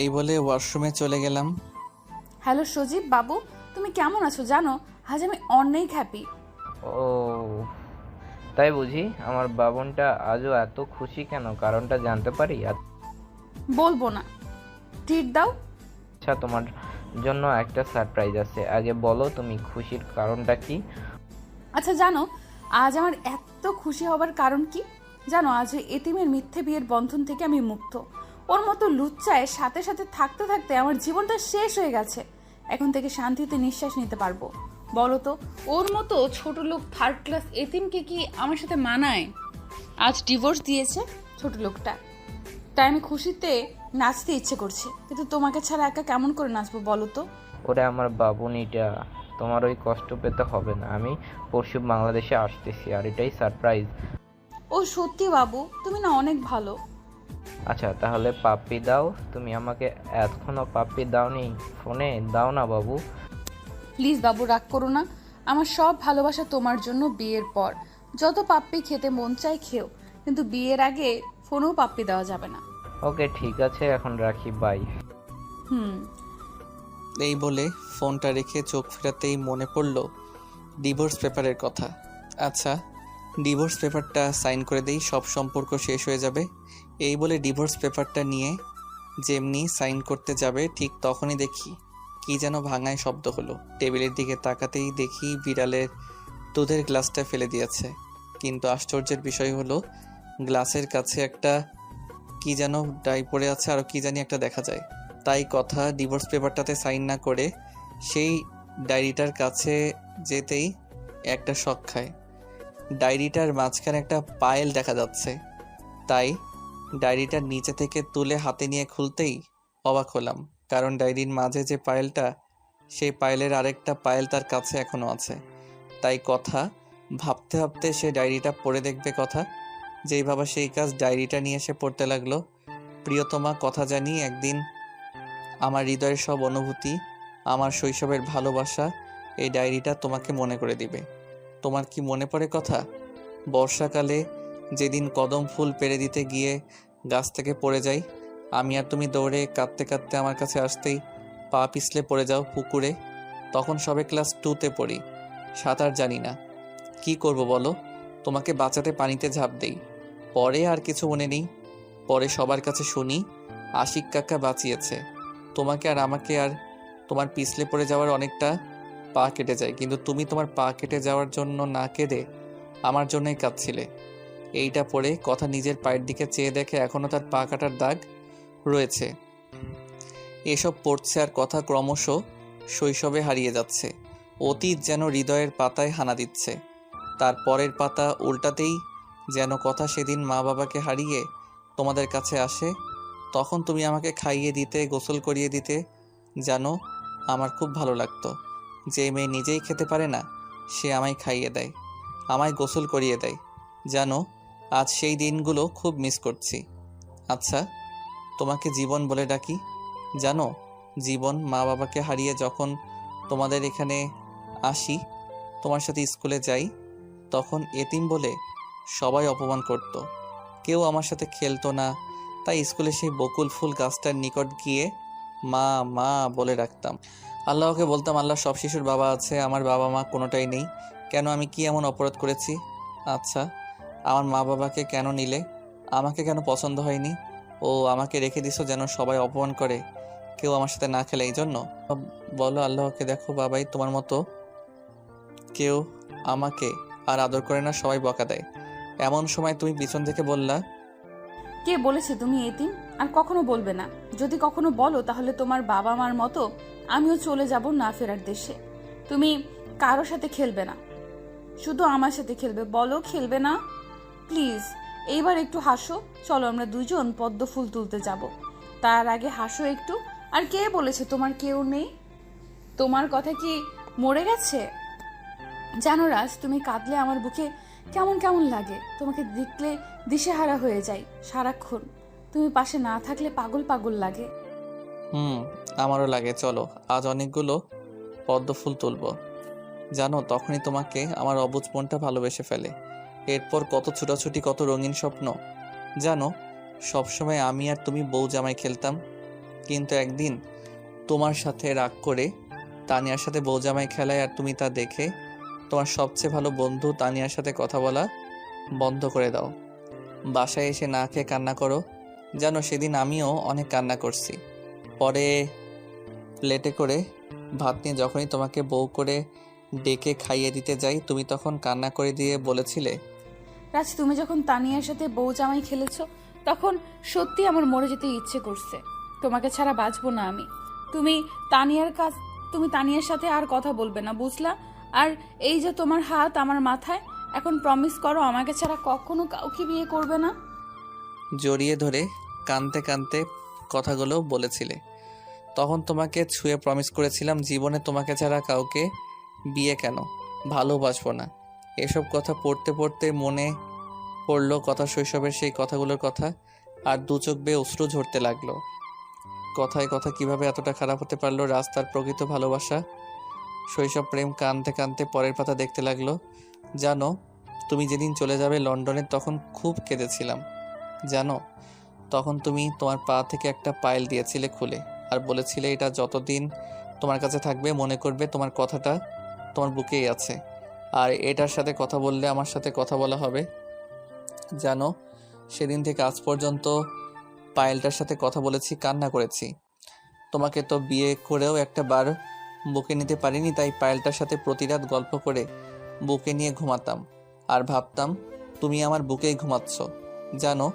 এই বলে ওয়াশরুমে চলে গেলাম। হ্যালো সজীব বাবু, তুমি কেমন আছো জানো? আজ আমি অনেক হ্যাপি। ও, তাই বুঝি? আমার বাবনটা আজও এত খুশি কেন? কারণটা জানতে পারি? বলবো না, ট্রিট দাও। আচ্ছা, তোমার জন্য একটা সারপ্রাইজ আছে। আগে বলো তুমি খুশির কারণটা কি? আচ্ছা জানো, আজ আমার এত খুশি হবার কারণ কি জানো? আজ ওই এতিমের মিথ্যে বিয়ের বন্ধন থেকে আমি মুক্ত। ওর মতো লুচ্চায় সাথে সাথে থাকতে থাকতে আমার জীবনটা শেষ হয়ে গেছে। এখন থেকে শান্তিতে নিঃশ্বাস নিতে পারবো। বলো তো, ওর মতো ছোট লোক থার্ড ক্লাস এতিমকে কি আমার সাথে মানায়? আজ ডিভোর্স দিয়েছে ছোট লোকটা, তাই আমি খুশিতে নাচতে ইচ্ছে করছে। কিন্তু তোমাকে ছাড়া একা কেমন করে নাচবো বলো তো? ওরে আমার বাবুনিটা, তোমার ওই কষ্ট পেতে হবে না। আমি পরশু বাংলাদেশে আসতেছি, আর এটাই সারপ্রাইজ। ও সত্যি বাবু, তুমি না অনেক ভালো। আচ্ছা তাহলে পাপ্পি দাও। তুমি আমাকে এখনো পাপ্পি দাওনি, ফোনে দাও না বাবু। প্লিজ বাবু, রাগ করো না। আমার সব ভালোবাসা তোমার জন্য। বিয়ের পর যত পাপ্পি খেতে মন চায় খেও, কিন্তু বিয়ের আগে ফোনেও পাপ্পি দেওয়া যাবে না। ওকে ঠিক আছে, এখন রাখি, বাই। হুম। এই বলে ফোনটা রেখে চোখ ফেরাতেই মনে পড়ল ডিভোর্স পেপারের কথা। আচ্ছা, ডিভোর্স পেপারটা সাইন করে দেই, সব সম্পর্ক শেষ হয়ে যাবে। এই বলে ডিভোর্স পেপারটা নিয়ে যেমনি সাইন করতে যাবে ঠিক তখনই দেখি কি যেন ভাঙায় শব্দ হলো। টেবিলের দিকে তাকাতেই দেখি বিড়ালের দুধের গ্লাসটা ফেলে দিয়েছে। কিন্তু আশ্চর্যের বিষয় হলো গ্লাসের কাছে একটা কি যেন ডাই পড়ে আছে, আর কি জানি একটা দেখা যায়। তাই কথা, ডিভোর্স পেপারটাতে সাইন না করে সেই ডায়েরিটার কাছে যেতেই একটা শক খায়। ডায়েরিটার মাঝখানে একটা পায়েল দেখা যাচ্ছে। তাই ডায়েরিটার নিচে থেকে তুলে হাতে নিয়ে খুলতেই অবাক হলাম, কারণ ডায়েরির মাঝে যে পায়েলটা, সেই পায়েলের আরেকটা পায়েল তার কাছে এখনো আছে। তাই কথা, ভাবতে ভাবতে সে ডায়েরিটা পড়ে দেখবে কথা। যেই ভাবা সেই কাজ, ডায়েরিটা নিয়ে এসে পড়তে লাগলো। প্রিয়তমা, কথা জানি একদিন আমার হৃদয়ের সব অনুভূতি, আমার শৈশবের ভালোবাসা এই ডায়েরিটা তোমাকে মনে করে দিবে। তোমার কি মনে পড়ে কথা? বর্ষাকালে যেদিন কদম ফুল পেড়ে দিতে গিয়ে গাছ থেকে পড়ে যাই, আমি আর তুমি দৌড়ে কাঁদতে কাঁদতে আমার কাছে আসতেই পা পিছলে পড়ে যাও পুকুরে। তখন সবে ক্লাস 2তে পড়ি, সাঁতার জানি না, কি করব বলো? তোমাকে বাঁচাতে পানিতে ঝাঁপ দেই। পরে আর কিছু মনে নেই। পরে সবার কাছে শুনি আশিক কাকা বাঁচিয়েছে তোমাকে আর আমাকে, আর তোমার পিছলে পড়ে যাওয়ার অনেকটা পা কেটে যায়, কিন্তু তুমি তোমার পা কেটে যাওয়ার জন্য না কেঁদে আমার জন্যই কাঁদছিলে। এইটা পড়ে কথা নিজের পায়ের দিকে চেয়ে দেখে এখনও তার পা কাটার দাগ রয়েছে। এসব পড়ছে আর কথা ক্রমশ শৈশবে হারিয়ে যাচ্ছে। অতীত যেন হৃদয়ের পাতায় হানা দিচ্ছে। তার পরের পাতা উল্টাতেই যেন কথা সেদিন মা বাবাকে হারিয়ে তোমাদের কাছে আসে। তখন তুমি আমাকে খাইয়ে দিতে, গোসল করিয়ে দিতে। জানো, আমার খুব ভালো লাগতো। যে মেয়ে নিজেই খেতে পারে না, সে আমায় খাইয়ে দেয়, আমায় গোসল করিয়ে দেয়। জানো, আজ সেই দিনগুলো খুব মিস করছি। আচ্ছা, তোমাকে জীবন বলে ডাকি। জানো, জীবন, মা বাবাকে হারিয়ে যখন তোমাদের এখানে আসি, তোমার সাথে স্কুলে যাই, তখন এতিম বলে সবাই অপমান করত। কেউ আমার সাথে খেলতো না। তাই স্কুলে সেই বকুল ফুল গাছটার নিকট গিয়ে মা মা বলে রাখতাম। আল্লাহকে বলতাম, আল্লাহ, সব শিশুর বাবা আছে, আমার বাবা মা কোনোটাই নেই। কেন? আমি কি এমন অপরাধ করেছি? আচ্ছা, আমার মা বাবাকে কেন নিলে? আমাকে কেন পছন্দ হয়নি? ও, আমাকে রেখে দিছো যেন সবাই অপমান করে, কেউ আমার সাথে না খেলে, এই জন্য? বলো আল্লাহকে, দেখো বাবাই তোমার মতো কেউ আমাকে আর আদর করে না, সবাই বকা দেয়। এমন সময় তুমি পিছন থেকে বললা, কে বলেছে তুমি এতিম? আর কখনো বলবে না। যদি কখনো বলো তাহলে তোমার বাবা মার মতো আমিও চলে যাব না ফেরার দেশে। তুমি কারোর সাথে খেলবে না, শুধু আমার সাথে খেলবে। বলো খেলবে না? প্লিজ এইবার একটু হাসো। চলো আমরা দুজন পদ্ম ফুল তুলতে যাব। তার আগে হাসো একটু। আর কে বলেছে তোমার কেউ নেই? তোমার কথা কি মরে গেছে? জানো রাজ, তুমি কাঁদলে আমার বুকে কেমন কেমন লাগে। তোমাকে দেখলে দিশেহারা হয়ে যাই সারাক্ষণ। তুমি পাশে না থাকলে পাগল পাগল লাগে। আমারও লাগে। চলো আজ অনেকগুলো পদ্ম ফুল তুলবো। জানো, তখনই তোমাকে আমার অবুঝ মনটা ভালোবেসে ফেলে। এরপর কত ছোটাছুটি, কত রঙিন স্বপ্ন। জানো, সবসময় আমি আর তুমি বউ জামাই খেলতাম। কিন্তু একদিন তোমার সাথে রাগ করে তানিয়ার সাথে বউজামাই খেলায় আর তুমি তা দেখে তোমার সবচেয়ে ভালো বন্ধু তানিয়ার সাথে কথা বলা বন্ধ করে দাও। বাসায় এসে না খেয়ে কান্না করো। জানো সেদিন আমিও অনেক কান্না করছি। পরে প্লেটে করে ভাত নিয়ে যখনই তোমাকে বউ করে ডেকে খাইয়ে দিতে যাই, তুমি তখন কান্না করে দিয়ে বলেছিলে, রাজ, তুমি যখন তানিয়ার সাথে বউ জামাই খেলেছো তখন সত্যি আমার মরে যেতে ইচ্ছে করছে। তোমাকে ছাড়া বাঁচবো না আমি। তুমি তুমি তানিয়ার সাথে আর কথা বলবে না, বুঝলা? আর এই যে তোমার হাত আমার মাথায়, এখন প্রমিস করো আমাকে ছাড়া কখনো কাউকে বিয়ে করবে না। জড়িয়ে ধরে কাঁদতে কাঁদতে কথাগুলো বলেছিলে। তখন তোমাকে ছুঁয়ে প্রমিস করেছিলাম জীবনে তোমাকে ছাড়া কাউকে বিয়ে কেন, ভালোবাসবো না। এসব কথা পড়তে পড়তে মনে পড়লো কথা, শৈশবের সেই কথাগুলোর কথা, আর দু চোখ বেয়ে অশ্রু ঝরতে লাগলো। কথায় কথা কিভাবে এতটা খারাপ হতে পারলো? রাস্তার প্রকৃত ভালোবাসা, শৈশব প্রেম কাঁদতে কাঁদতে পরের পাতা দেখতে লাগলো। জানো, তুমি যেদিন চলে যাবে লন্ডনে তখন খুব কেঁদেছিলাম। জানো, তখন তুমি তোমার পা থেকে একটা পায়েল দিয়েছিলে খুলে, আর বলেছিলে এটা যতদিন তোমার কাছে থাকবে মনে করবে তোমার কথাটা তোমার বুকেই আছে, আর এটার সাথে কথা বললে আমার সাথে কথা বলা হবে। জানো, সেদিন থেকে আজ পর্যন্ত পায়েলটার সাথে কথা বলেছি, কান্না করেছি। তোমাকে তো বিয়ে করেও একটা বার বুকে নিতে পারিনি, তাই পায়েলটার সাথে প্রতি রাত গল্প করে বুকে নিয়ে ঘুমাতাম আর ভাবতাম তুমি আমার বুকেই ঘুমাচ্ছ। জানো,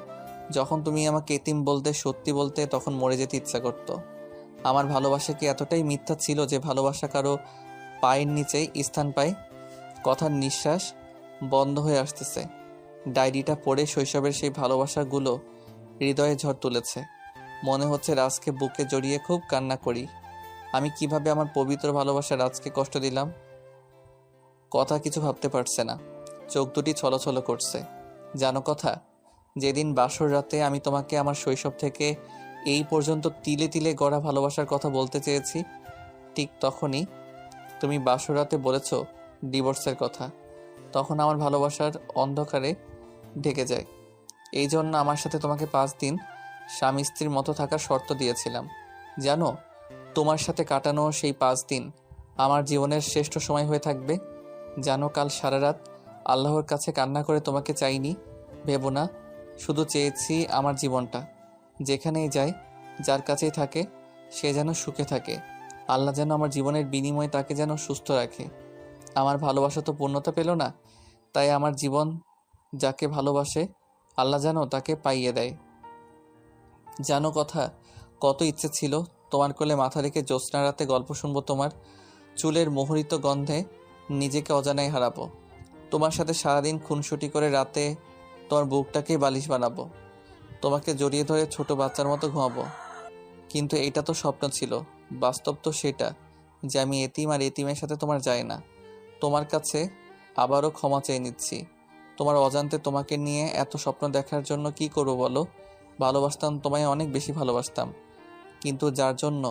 যখন তুমি আমাকে এতিম বলতে, সত্যি বলতে, তখন মরে যেতে ইচ্ছা করতো। আমার ভালোবাসা কি এতটাই মিথ্যা ছিল যে ভালোবাসা কারো পায়ের নিচেই স্থান পায়? কথার নিঃশ্বাস বন্ধ হয়ে আসতেছে। ডায়েরিটা পড়ে শৈশবের সেই ভালোবাসাগুলো হৃদয়ে ঝড় তুলেছে। মনে হচ্ছে রাজকে বুকে জড়িয়ে খুব কান্না করি। আমি কিভাবে আমার পবিত্র ভালোবাসা রাজকে কষ্ট দিলাম। কথা কিছু ভাবতে পারছে না, চোখ দুটি ছলছল করছে। জানো কথা, যেদিন বাসর রাতে আমি তোমাকে আমার শৈশব থেকে এই পর্যন্ত তিলে তিলে গড়া ভালোবাসার কথা বলতে চেয়েছি, ঠিক তখনই তুমি বাসর রাতে বলেছ ডিভোর্সের কথা। তখন আমার ভালোবাসার অন্ধকারে ঢেকে যায়। এই জন্য আমার সাথে তোমাকে 5 দিন স্বামী স্ত্রীর মতো থাকার শর্ত দিয়েছিলাম। জানো, তোমার সাথে কাটানো সেই 5 দিন আমার জীবনের শ্রেষ্ঠ সময় হয়ে থাকবে। জানো, কাল সারা রাত আল্লাহর কাছে কান্না করে তোমাকে চাইনি, ভেবো না, শুধু চেয়েছি আমার জীবনটা যেখানেই যায়, যার কাছেই থাকে, সে যেন সুখে থাকে। আল্লাহ যেন আমার জীবনের বিনিময়ে তাকে যেন সুস্থ রাখে। আমার ভালোবাসা তো পূর্ণতা পেল না, তাই আমার জীবন যাকে ভালোবাসে আল্লাহ যেন তাকে পাইয়ে দেয়। জানো কথা, কত ইচ্ছে ছিল তোমার কোলে মাথা রেখে জ্যোৎস্না রাতে গল্প শুনবো, তোমার চুলের মোহরিত গন্ধে নিজেকে অজানায় হারাবো, তোমার সাথে সারাদিন খুনসুটি করে রাতে তোমার বুকটাকে বালিশ বানাবো, তোমাকে জড়িয়ে ধরে ছোট বাচ্চার মতো ঘুমাবো। কিন্তু এটা তো স্বপ্ন ছিল, বাস্তব তো সেটা যে আমি এতিম, আর এতিমের সাথে তোমার যায় না। তোমার কাছে আবারও ক্ষমা চেয়ে নিচ্ছি। তোমার অজান্তে তোমাকে নিয়ে এত স্বপ্ন দেখার জন্য কি করবো বলো? ভালোবাসতাম তোমায়, অনেক বেশি ভালোবাসতাম, কিন্তু যার জন্য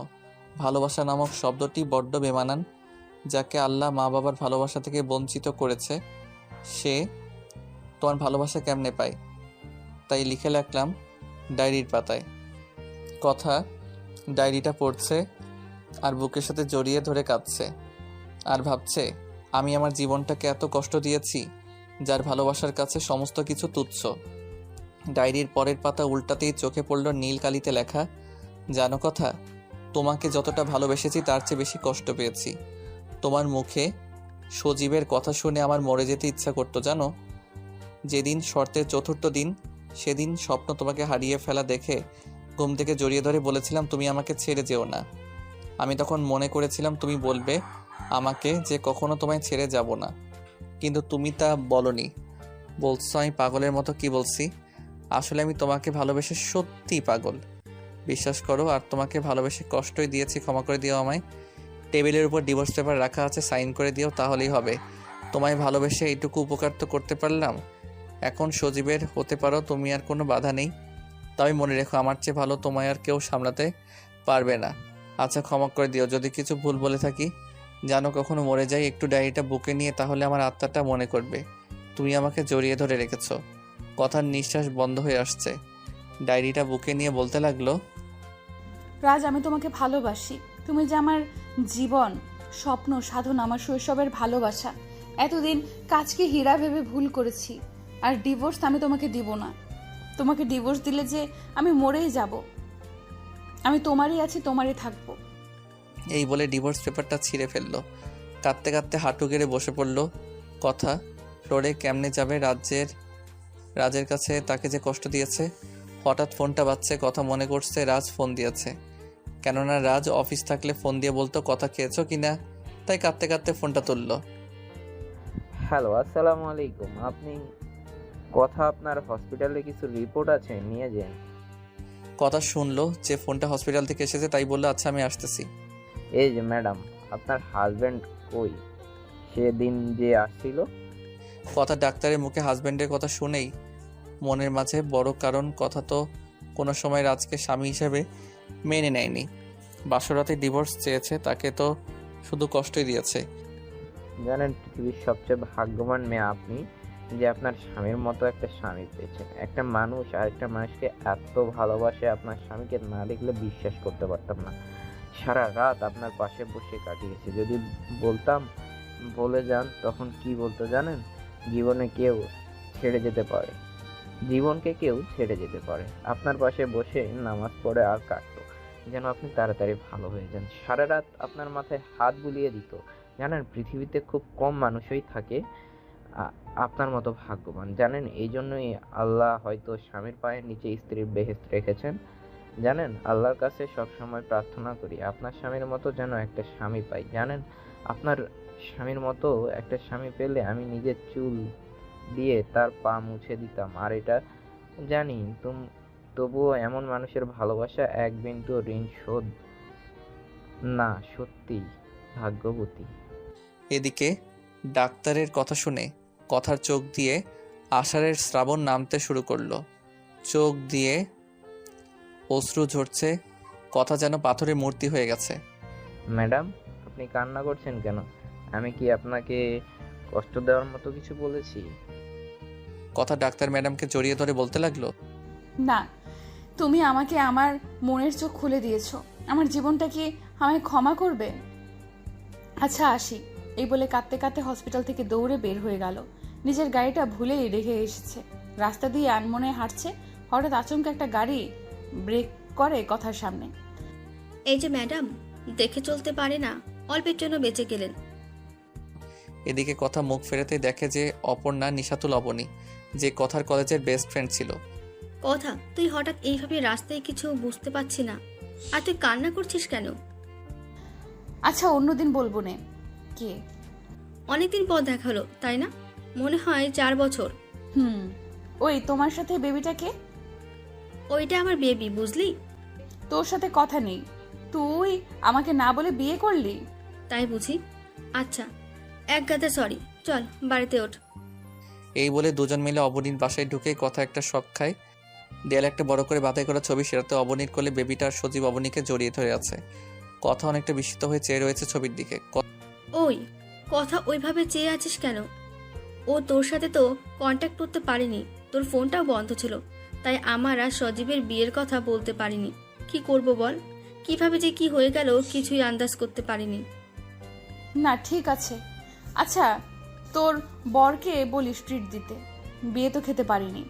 ভালোবাসা নামক শব্দটি বড্ড বেমানান, যাকে আল্লাহ মা বাবার ভালোবাসা থেকে বঞ্চিত করেছে, সে তোমার ভালোবাসা কেমনে পায়? তাই লিখে রাখলাম ডায়েরির পাতায়। কথা ডায়েরিটা পড়ছে আর বুকের সাথে জড়িয়ে ধরে কাঁদছে, আর ভাবছে আমি আমার জীবনটাকে এত কষ্ট দিয়েছি, যার ভালোবাসার কাছে সমস্ত কিছু তুচ্ছ। ডায়েরির পরের পাতা উল্টাতেই চোখে পড়ল নীল কালিতে লেখা, জানো কথা, তোমাকে যতটা ভালোবেসেছি তার চেয়ে বেশি কষ্ট পেয়েছি। তোমার মুখে সজীবের কথা শুনে আমার মরে যেতে ইচ্ছা করতো। জানো, যেদিন শর্তের 4র্থ দিন, সেদিন স্বপ্ন তোমাকে হারিয়ে ফেলা দেখে ঘুম থেকে জড়িয়ে ধরে বলেছিলাম তুমি আমাকে ছেড়ে যেও না। আমি তখন মনে করেছিলাম তুমি বলবে আমাকে যে কখনো তোমায় ছেড়ে যাব না, কিন্তু তুমি তা বলনি। বলছো আমি পাগলের মতো কি বলছি? আসলে আমি তোমাকে ভালোবেসে সত্যিই পাগল, বিশ্বাস করো। আর তোমাকে ভালোবেসে কষ্টই দিয়েছি, ক্ষমা করে দিও আমায়। টেবিলের উপর ডিভোর্স পেপার রাখা আছে, সাইন করে দিও, তাহলেই হবে। তোমায় ভালোবেসে এইটুকু উপকার তো করতে পারলাম, এখন সজীবের হতে পারো তুমি, আর কোনো বাধা নেই। তবে মনে রেখো আমার চেয়ে ভালো তোমায় আর কেউ সামলাতে পারবে না। আচ্ছা, ক্ষমা করে দিও যদি কিছু ভুল বলে থাকি। জানো, কখনো মরে যাই একটু ডায়েরিটা বুকে নিয়ে, তাহলে আমার আত্মাটা মনে করবে তুমি আমাকে জড়িয়ে ধরে রেখেছো। কথার নিঃশ্বাস বন্ধ হয়ে আসছে। ডায়েরিটা বুকে নিয়ে বলতে লাগলো, রাজ, আমি তোমাকে ভালোবাসি। তুমি যে আমার জীবন, স্বপ্ন, সাধনা, আমার শৈশবের ভালোবাসা। এতদিন কাজকে হীরা ভেবে ভুল করেছি, আর ডিভোর্স আমি তোমাকে দিব না। তোমাকে ডিভোর্স দিলে যে আমি মরেই যাব। আমি তোমারই আছি, তোমারই থাকবো। এই বলে ডিভোর্স পেপারটা ছিঁড়ে ফেললো। কাঁদতে কাঁদতে হাঁটু গেড়ে বসে পড়ল। কথা ফ্লোরে কেমনে যাবে রাজের কাছে তাকে যে কষ্ট দিয়েছে। হঠাৎ ফোনটা বাজছে, কথা মনে করছে রাজ ফোন দিয়েছে। কেননা রাজ অফিস থাকলে ফোন দিয়ে বলতো কথা খেয়েছো কিনা, তাই কাঁদতে কাঁদতে ফোনটা তুললো। হ্যালো, আসসালামু আলাইকুম। কথা আপনার হসপিটালে কিছু রিপোর্ট আছে, নিয়ে যান। কথা শুনলো যে ফোনটা হসপিটাল থেকে এসেছে, তাই বললো আচ্ছা আমি আসতেছি। এই যে ম্যাডাম, আপনার হাজবেন্ড কই? সেদিন যে আসছিল। কথা ডাক্তারের মুখে হাজবেন্ডের কথা শুনেই মনের মাঝে বড়, কারণ কথা তো কোনো সময় রাজকে স্বামী হিসেবে মেনে নেয়নি। বাসরাতে ডিভোর্স চেয়েছে, তাকে তো শুধু কষ্টই দিয়েছে। জানেন, পৃথিবীর সবচেয়ে ভাগ্যবান মেয়ে আপনি, যে আপনার স্বামীর মতো একটা স্বামী পেয়েছেন। একটা মানুষ আরেকটা মানুষকে এত ভালোবাসে, আপনার স্বামীকে না দেখলে বিশ্বাস করতে পারতাম না। সারা রাত আপনার পাশে বসে কাটিয়েছে। যদি বলতাম বলে যান, তখন কি বলতো জানেন? জীবনকে কেউ ছেড়ে যেতে পারে, আপনার পাশে বসে নামাজ পড়ে আর কাটতো, যেন আপনি তাড়াতাড়ি ভালো হয়ে যান। সারা রাত আপনার মাথায় হাত বুলিয়ে দিত। জানেন, পৃথিবীতে খুব কম মানুষই থাকে আপনার মতো ভাগ্যবান। জানেন, এই জন্যই আল্লাহ হয়তো স্বামীর পায়ের নিচে স্ত্রীর বেহেশত রেখেছেন। জানেন, আল্লাহর কাছে সবসময় প্রার্থনা করি আপনার স্বামীর মতো যেন একটা স্বামী পাই। জানেন, আপনার স্বামীর মতো একটা স্বামী পেলে আমি নিজের চুল দিয়ে তার পা মুছে দিতাম। আর এটা জানি তবুও এমন মানুষের ভালোবাসা এক বিন্দু ঋণ শোধ না। সত্যি ভাগ্যবতী। এদিকে ডাক্তারের কথা শুনে কথার চোখ দিয়ে আষাঢ়ের শ্রাবণ নামতে শুরু করলো। চোখ দিয়ে অশ্রু ঝরছে, কথা যেন পাথরের মূর্তি হয়ে গেছে। ম্যাডাম, আপনি কান্না করছেন কেন? আমি কি আপনাকে কষ্ট দেওয়ার মতো কিছু বলেছি? কথা ডাক্তার ম্যাডামকে জড়িয়ে ধরে বলতে লাগলো, না, তুমি আমাকে আমার মনের চোখ খুলে দিয়েছো। আমার জীবনটা কি আমায় ক্ষমা করবে? আচ্ছা আসি। এই বলে কাঁদতে কাঁদতে হসপিটাল থেকে দৌড়ে বের হয়ে গেল। নিজের গাড়িটা ভুলেই রেখে এসেছে। রাস্তা দিয়ে আনমনে হাঁটছে, হঠাৎ আচমকা একটা গাড়ি ব্রেক করে কথার সামনে। এই যে ম্যাডাম, দেখে চলতে পারে না, অল্পের জন্য বেঁচে গেলেন। এদিকে কথা মুখ ফেরাতেই দেখে যে অপর্ণা নিশাতুল অবনী, যে কথার কলেজের বেস্ট ফ্রেন্ড ছিল। কথা, তুই হঠাৎ এইভাবে রাস্তায় কিছু বুঝতে পারছি না, আর তুই কান্না করছিস কেন? আচ্ছা অন্যদিন বলবো নে। কে? অনেকদিন পর দেখা হলো, তাই না? মনে হয় 4 বছর। ওই তোমার সাথে বেবিটা কে? ওইটা আমার বেবি, বুঝলি? তোর সাথে কথা নেই, তুই আমাকে না বলে বিয়ে করলি? তাই বুঝি? আচ্ছা, এক গাদা সরি, চল বাড়িতে ওঠ। এই বলে দুজন মিলে অবনীর বাসায় ঢুকে কথা একটা শখ খায়। দেয়ালে একটা বড় করে বাধাই করা ছবি, সেটাতে অবনীর কোলে বেবিটা আর সজীব অবনীকে জড়িয়ে ধরে আছে। কথা অনেকটা বিস্মিত হয়ে চেয়ে রয়েছে ছবির দিকে। ওই কথা, ওইভাবে চেয়ে আছিস কেন? ও তোর সাথে তো কন্ট্যাক্ট করতে পারিনি, তোর ফোনটাও বন্ধ ছিল, তাই আমার আর সজীবের বিয়ের কথা বলতে পারিনি। কি করব বল? কিভাবে যে কি হয়ে গেল কিছুই আন্দাজ করতে পারিনি। না ঠিক আছে। আচ্ছা তোর বরকে বলিস ট্রিট দিতে, বিয়ে তো খেতে পারিনি।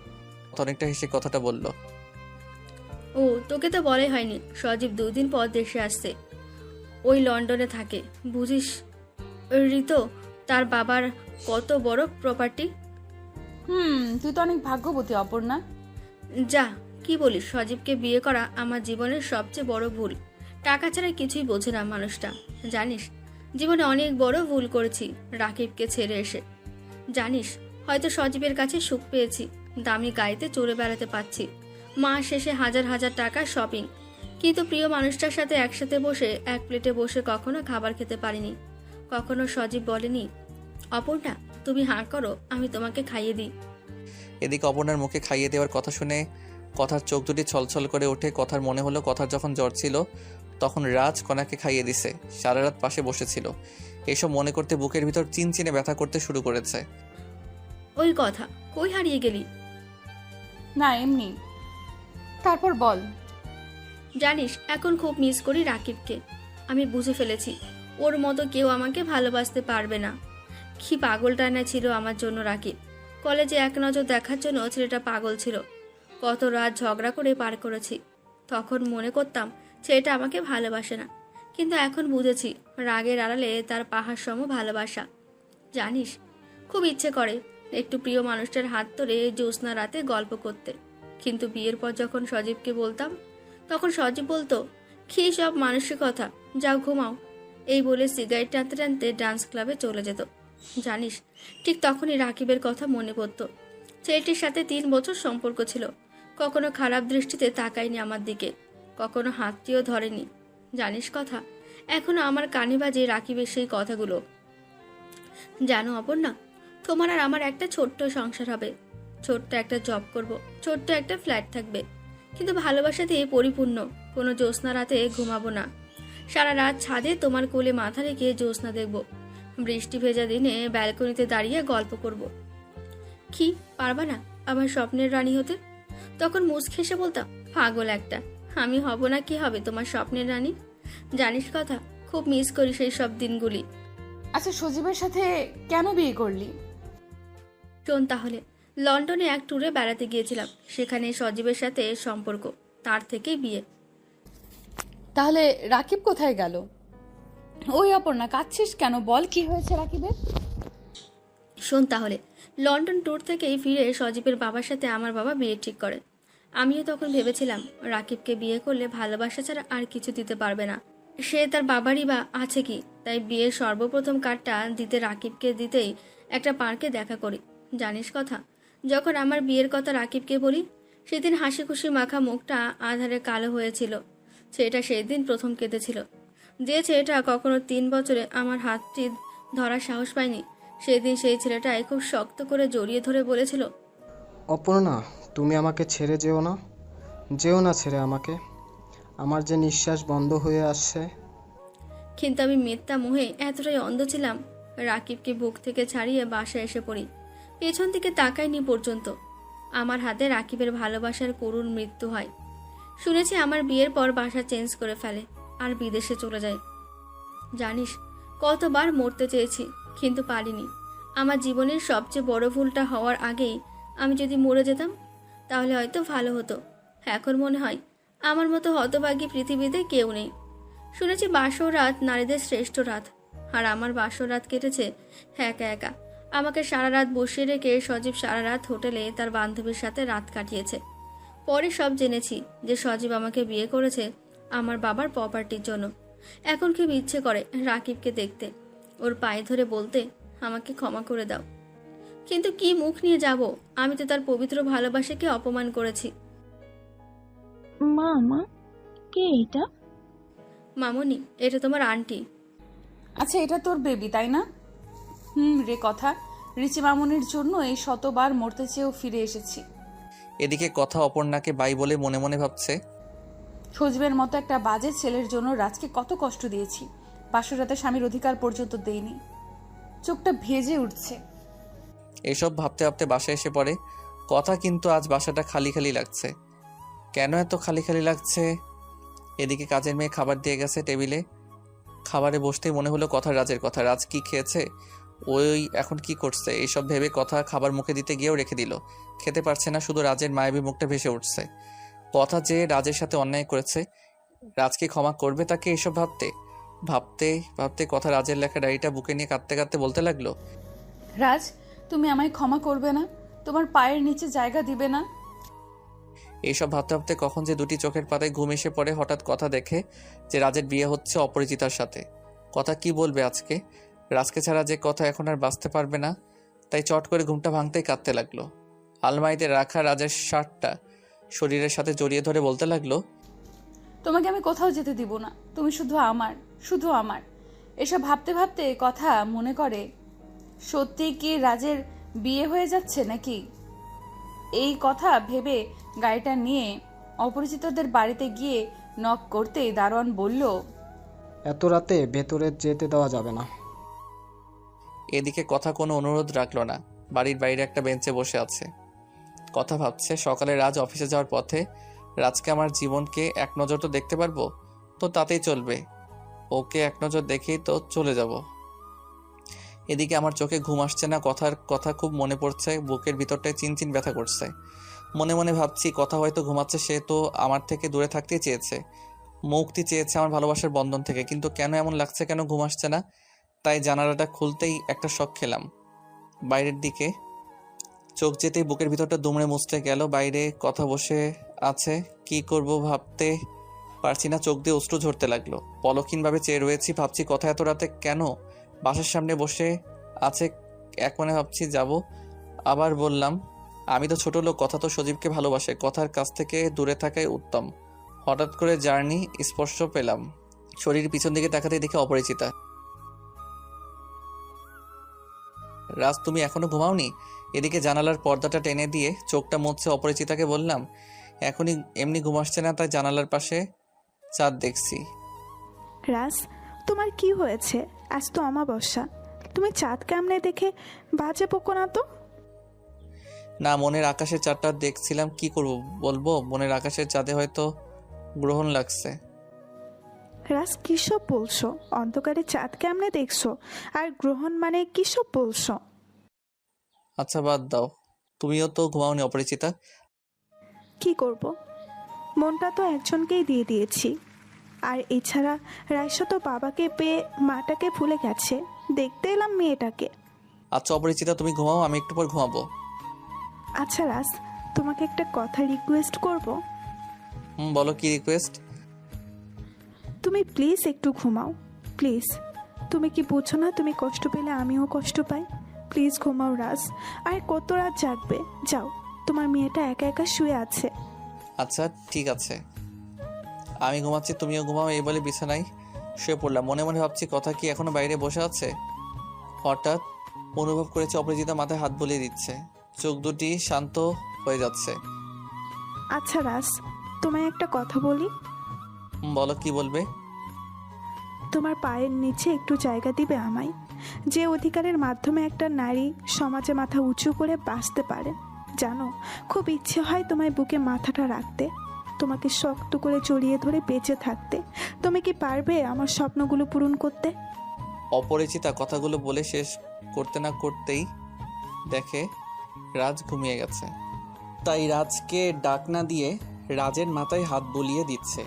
অনেকটা হেসে কথাটা বলল, ও তোকে তো বলাই হয়নি, সজীব 2 দিন পর দেশে আসছে। ওই লন্ডনে থাকে, বুঝিস ঋতো, তার বাবার কত বড় প্রপার্টি। তুই তো অনেক ভাগ্যবতী অপর্ণা। যা কি বলিস, সজীবকে বিয়ে করা আমার জীবনের সবচেয়ে বড় ভুল। টাকা ছাড়া কিছুই বোঝে না মানুষটা। জানিস, জীবনে অনেক বড় ভুল করেছি রাকিবকে ছেড়ে এসে। জানিস, হয়তো সজীবের কাছে সুখ পেয়েছি, দামি গাড়িতে চড়ে বেড়াতে পাচ্ছি, মাস শেষে হাজার হাজার টাকার শপিং, কিন্তু প্রিয় মানুষটার সাথে একসাথে বসে এক প্লেটে বসে কখনো খাবার খেতে পারিনি। কখনো সজীব বলেনি, অপর্ণা তুমি হাঁ করো, আমি তোমাকে খাইয়ে দিই। এদিকে অপর্ণার মুখে খাইয়ে দেওয়ার কথা শুনে কথার চোখ দুটি ছলছল করে ওঠে। কথার মনে হলো কথার যখন জ্বর ছিল তখন রাজ কনাকে খাইয়ে দিছে, সারা রাত পাশে বসেছিল। এসব মনে করতে বুকের ভিতর চিনচিনে ব্যথা করতে শুরু করেছে। ওই কথা, কই হারিয়ে গেলি? না এমনি। তারপর বল। জানিস এখন খুব মিস করি রাকিবকে। আমি বুঝে ফেলেছি ওর মতো কেউ আমাকে ভালোবাসতে পারবে না। কি পাগলটা না ছিল আমার জন্য রাকিব। কলেজে এক নজর দেখার জন্য ছেলেটা পাগল ছিল। কত রাত ঝগড়া করে পার করেছি। তখন মনে করতাম ছেলেটা আমাকে ভালোবাসে না, কিন্তু এখন বুঝেছি রাগের আড়ালে তার পাহাড় সম ভালোবাসা। জানিস খুব ইচ্ছে করে একটু প্রিয় মানুষটার হাত ধরে জ্যোৎস্না রাতে গল্প করতে, কিন্তু বিয়ের পর যখন সজীবকে বলতাম তখন সজীব বলতো, কি সব মানসিকতা, যাও ঘুমাও, এই বলে সিগারেট টানতে টানতে ডান্স ক্লাবে চলে যেত। জানিস ঠিক তখনই রাকিবের কথা মনে পড়তো। ছেলেটির সাথে 3 বছর সম্পর্ক ছিল, কখনো খারাপ দৃষ্টিতে তাকায়নি আমার দিকে, কখনো হাতটিও ধরেনি। জানিস কথা, এখনো আমার কানে বাজে রাকিবের সেই কথাগুলো। জানো অপর্ণা, তোমার আর আমার একটা ছোট্ট সংসার হবে, ছোট্ট একটা জব করব, ছোট্ট একটা ফ্ল্যাট থাকবে, কিন্তু ভালোবাসা দিয়ে পরিপূর্ণ। কোনো জ্যোৎস্না রাতে ঘুমাবো না, সারা রাত ছাদে তোমার কোলে মাথা রেখে জ্যোৎস্না দেখব, বৃষ্টি ভেজা দিনে ব্যালকনিতে দাঁড়িয়ে গল্প করব। কি পারবা না আমার স্বপ্নের রানী হতে? তখন মুচকে হেসে বলতাম, পাগল একটা, আমি হব না কি হবে তোমার স্বপ্নের রানী? জানিস কথা, খুব মিস করি সেই সব দিনগুলি। আচ্ছা, সজীবের সাথে কেন বিয়ে করলি? শোন তাহলে, লন্ডনে এক ট্যুরে বেড়াতে গিয়েছিলাম, সেখানে সজীবের সাথে সম্পর্ক, তার থেকেই বিয়ে। তাহলে রাকিব কোথায় গেল? ওই অপর্ণা, কাঁদছিস কেন? বল কি হয়েছে রাকিবের। শোন তাহলে, লন্ডন ট্যুর থেকেই ফিরে সজীবের বাবার সাথে আমার বাবা বিয়ে ঠিক করে। আমিও তখন ভেবেছিলাম রাকিবকে বিয়ে করলে ভালোবাসা ছাড়া আর কিছু দিতে পারবে না, সে তার বাবারই বা আছে কি। তাই বিয়ের সর্বপ্রথম কার্ডটা দিতে রাকিবকে দিতেই একটা পার্কে দেখা করি। জানিস কথা, যখন আমার বিয়ের কথা রাকিবকে বলি, সেদিন হাসি খুশি মাখা মুখটা আধারে কালো হয়েছিল। ছেলেটা সেদিন প্রথম কেঁদেছিল। যে ছেলেটা কখনো 3 বছরে আমার হাতটি ধরার সাহস পায়নি, সেদিন সেই ছেলেটাই খুব শক্ত করে জড়িয়ে ধরে বলেছিল, অপর্ণা, তুমি আমাকে ছেড়ে যেও না, যেও না ছেড়ে আমাকে, আমার যে নিঃশ্বাস বন্ধ হয়ে আসছে। কিন্তু আমি মিথ্যা মোহে এতটাই অন্ধ ছিলাম, রাকিবকে বুক থেকে ছাড়িয়ে বাসায় এসে পড়ি। পেছন থেকে তাকাইনি পর্যন্ত। আমার হাতে রাকিবের ভালোবাসার করুণ মৃত্যু হয়। শুনেছি আমার বিয়ের পর বাসা চেঞ্জ করে ফেলে আর বিদেশে চলে যায়। জানিস কতবার মরতে চেয়েছি, কিন্তু পারিনি। আমার জীবনের সবচেয়ে বড় ভুলটা হওয়ার আগেই আমি যদি মরে যেতাম তাহলে হয়তো ভালো হতো। এখন মনে হয় আমার মতো হতভাগী পৃথিবীতে কেউ নেই। শুনেছি বাসর রাত নারীদের শ্রেষ্ঠ রাত, আর আমার বাসর রাত কেটেছে একা একা। আমাকে সারা রাত বসিয়ে রেখে সজীব সারা রাত হোটেলে তার বান্ধবীর সাথে রাত কাটিয়েছে। পরে সব জেনেছি যে সজীব আমাকে বিয়ে করেছে আমার বাবার প্রপার্টির জন্য। এখন খুব ইচ্ছে করে রাকিবকে দেখতে, ওর পায়ে ধরে বলতে, আমাকে ক্ষমা করে দাও। কিন্তু কি মুখ নিয়ে যাব? আমি তো তার পবিত্র ভালোবাসাকে অপমান করেছি। মা, মা, কে এটা? মামনি, এটা তোমার আন্টি। আচ্ছা, এটা তোর বেবি তাই না? রে কথা, রিচি মামুনির জন্য এই শতবার মরতে চেয়েও ফিরে এসেছি। এদিকে কথা অপর্ণাকে বাই বলে মনে মনে ভাবছে, সজীবের মতো একটা বাজে ছেলের জন্য রাজকে কত কষ্ট দিয়েছি, বাসরাতে স্বামীর অধিকার পর্যন্ত দেইনি। চোখটা ভেজে উঠছে। এসব ভাবতে ভাবতে বাসায় এসে পড়ে কথা। কিন্তু আজ বাসাটা খালি খালি লাগছে। কেন এত খালি খালি লাগছে? এদিকে কাজের মেয়ে খাবার দিয়ে গেছে টেবিলে। খাবারে বসতেই মনে হলো কথা রাজের কথা। রাজ কি খেয়েছে, ওই এখন কি করছে, এইসব ভেবে কথা খাবার মুখে দিতে গিয়েও রেখে দিল। খেতে পারছে না, শুধু রাজের মায়াবী মুখটা ভেসে উঠছে। কথা যে রাজের সাথে অন্যায় করেছে, রাজকে ক্ষমা করবে তাকে, এসব ভাবতে ভাবতে ভাবতে কথা রাজের লেখা ডায়েরিটা বুকে নিয়ে কাঁদতে কাঁদতে বলতে লাগলো, রাজ, তুমি আমায় ক্ষমা করবে না? তোমার পায়ের নিচে জায়গা দিবে না? এইসব ভাবতে ভাবতে কখন যে দুটি চোখের পাতায় ঘুম এসে পড়ে। হঠাৎ কথা দেখে যে রাজের বিয়ে হচ্ছে অপরিচিতার সাথে। কথা কি বলবে আজকে? রাজকে ছাড়া যে কথা এখন আর বাঁচতে পারবে না, তাই চট করে ঘুমটা ভাঙতেই কাঁদতে লাগলো। আলমারিতে রাখা রাজের শার্টটা শরীরের সাথে জড়িয়ে ধরে বলতে লাগলো, তোমাকে আমি কোথাও যেতে দিব না, তুমি শুধু আমার, শুধু আমার। এসব ভাবতে ভাবতে কথা মনে করে, সত্যি কি রাজের বিয়ে হয়ে যাচ্ছে নাকি? এই কথা ভেবে গাড়িটা নিয়ে অপরিচিতদের বাড়িতে গিয়ে নক করতেই দারোয়ান বলল, এত রাতে ভেতরে যেতে দেওয়া যাবে না। এদিকে কথা কোনো অনুরোধ রাখলো না, বাড়ির বাইরে একটা বেঞ্চে বসে আছে। কথা ভাবছে সকালে রাজ অফিসে যাওয়ার পথে রাজকে আমার জীবনকে এক নজর তো দেখতে পারবো, তো তাতেই চলবে। ওকে এক নজর দেখেই তো চলে যাব। এদিকে আমার চোখে ঘুম আসছে না, কথার কথা খুব মনে পড়ছে, বুকের ভিতরটায় চিনচিন ব্যথা করছে। মনে মনে ভাবছি কথা হয়তো ঘুমাচ্ছে, সে তো আমার থেকে দূরে থাকতেই চেয়েছে, মুক্তি চেয়েছে আমার ভালোবাসার বন্ধন থেকে, কিন্তু কেন এমন লাগছে, কেন ঘুম আসছে না? তাই জানালাটা খুলতেই একটা শক খেলাম। বাইরের দিকে চোখ যেতেই বুকের ভিতরটা দুমড়ে মুছতে গেল। বাইরে কথা বসে আছে, কি করব ভাবতে পারছি না, চোখ দিয়ে অশ্রু ঝরতে লাগলো। পলকহীনভাবে চেয়ে রয়েছি, ভাবছি কথা এত রাতে কেন বাসার সামনে বসে আছে। এক মনে ভাবছি যাব, আবার বললাম আমি তো ছোট লোক, কথা তো সজীবকে ভালোবাসে, কথার কাছ থেকে দূরে থাকাই উত্তম। হঠাৎ করে জার্নি স্পর্শ পেলাম, শরীর পিছন দিকে তাকাতে দেখে অপরিচিতা। রাজ, তুমি এখনো ঘুমাওনি? এদিকে জানালার পর্দাটা টেনে দিয়ে চোখটা মুছছে অপরিচিতাকে বললাম, এখনই এমনি ঘুম আসছে না, তাই জানালার পাশে চাঁদ দেখছি। রাজ, তোমার কি হয়েছে? আজ তো অমাবস্যা, তুমি চাঁদ কেমনে দেখে বাজে বকো না তো। না, মনের আকাশের চাঁদটা দেখছিলাম, কি করব বলবো, মনের আকাশের চাঁদে হয়তো গ্রহণ লাগছে। রাজ, কিসব বলছো? অন্ধকারে চাঁদ কেমনে দেখছো? আর গ্রহণ মানে কিসব বলছো? আচ্ছা বাদ দাও, তুমিও তো ঘুমাওনি অপরিচিতা। কি করব, মনটা তো একজনকেই দিয়ে দিয়েছি। আর এছাড়া রাইসা তো বাবাকে পেয়ে মাটাকে ভুলে গেছে, দেখতে এলাম মেয়েটাকে। আচ্ছা অপরিচিতা, তুমি ঘুমাও, আমি একটু পর ঘুমাবো। আচ্ছা রাজ, তোমাকে একটা কথা রিকোয়েস্ট করব। বলো, কি রিকোয়েস্ট? তুমি প্লিজ একটু ঘুমাও, প্লিজ। তুমি কি বুঝো না, তুমি কষ্ট পেলে আমিও কষ্ট পাই। প্লিজ ঘুমাও রাজ, আর কত রাত জাগবে? যাও, তোমার মেয়েটা একা একা শুয়ে আছে। আচ্ছা ঠিক আছে, আমি ঘুমাচ্ছি, তুমিও ঘুমাও। এই বলে বিছানায় শুয়ে পড়লাম। মনে মনে ভাবছি কথা কি এখনো বাইরে বসে আছে। হঠাৎ অনুভব করেছে অপরিচিতা মাথায় হাত বুলিয়ে দিচ্ছে, চোখ দুটি শান্ত হয়ে যাচ্ছে। আচ্ছা রাজ, তোমায় একটা কথা বলি। বলো, কি বলবে? তোমার পায়ের নিচে একটু জায়গা দিবে আমায়, যে অধিকারের মাধ্যমে একটা নারী সমাজে মাথা উঁচু করে বাঁচতে পারে। জানো, খুব ইচ্ছে হয় তোমায় বুকে মাথাটা রাখতে, তোমাকে শক্ত করে জড়িয়ে ধরে বেঁচে থাকতে। তুমি কি পারবে আমার স্বপ্নগুলো পূরণ করতে? অপরিচিতা কথাগুলো বলে শেষ করতে না করতেই দেখে রাজ ঘুমিয়ে গেছে। তাই রাজকে ডাক না দিয়ে রাজের মাথায় হাত বুলিয়ে দিচ্ছে।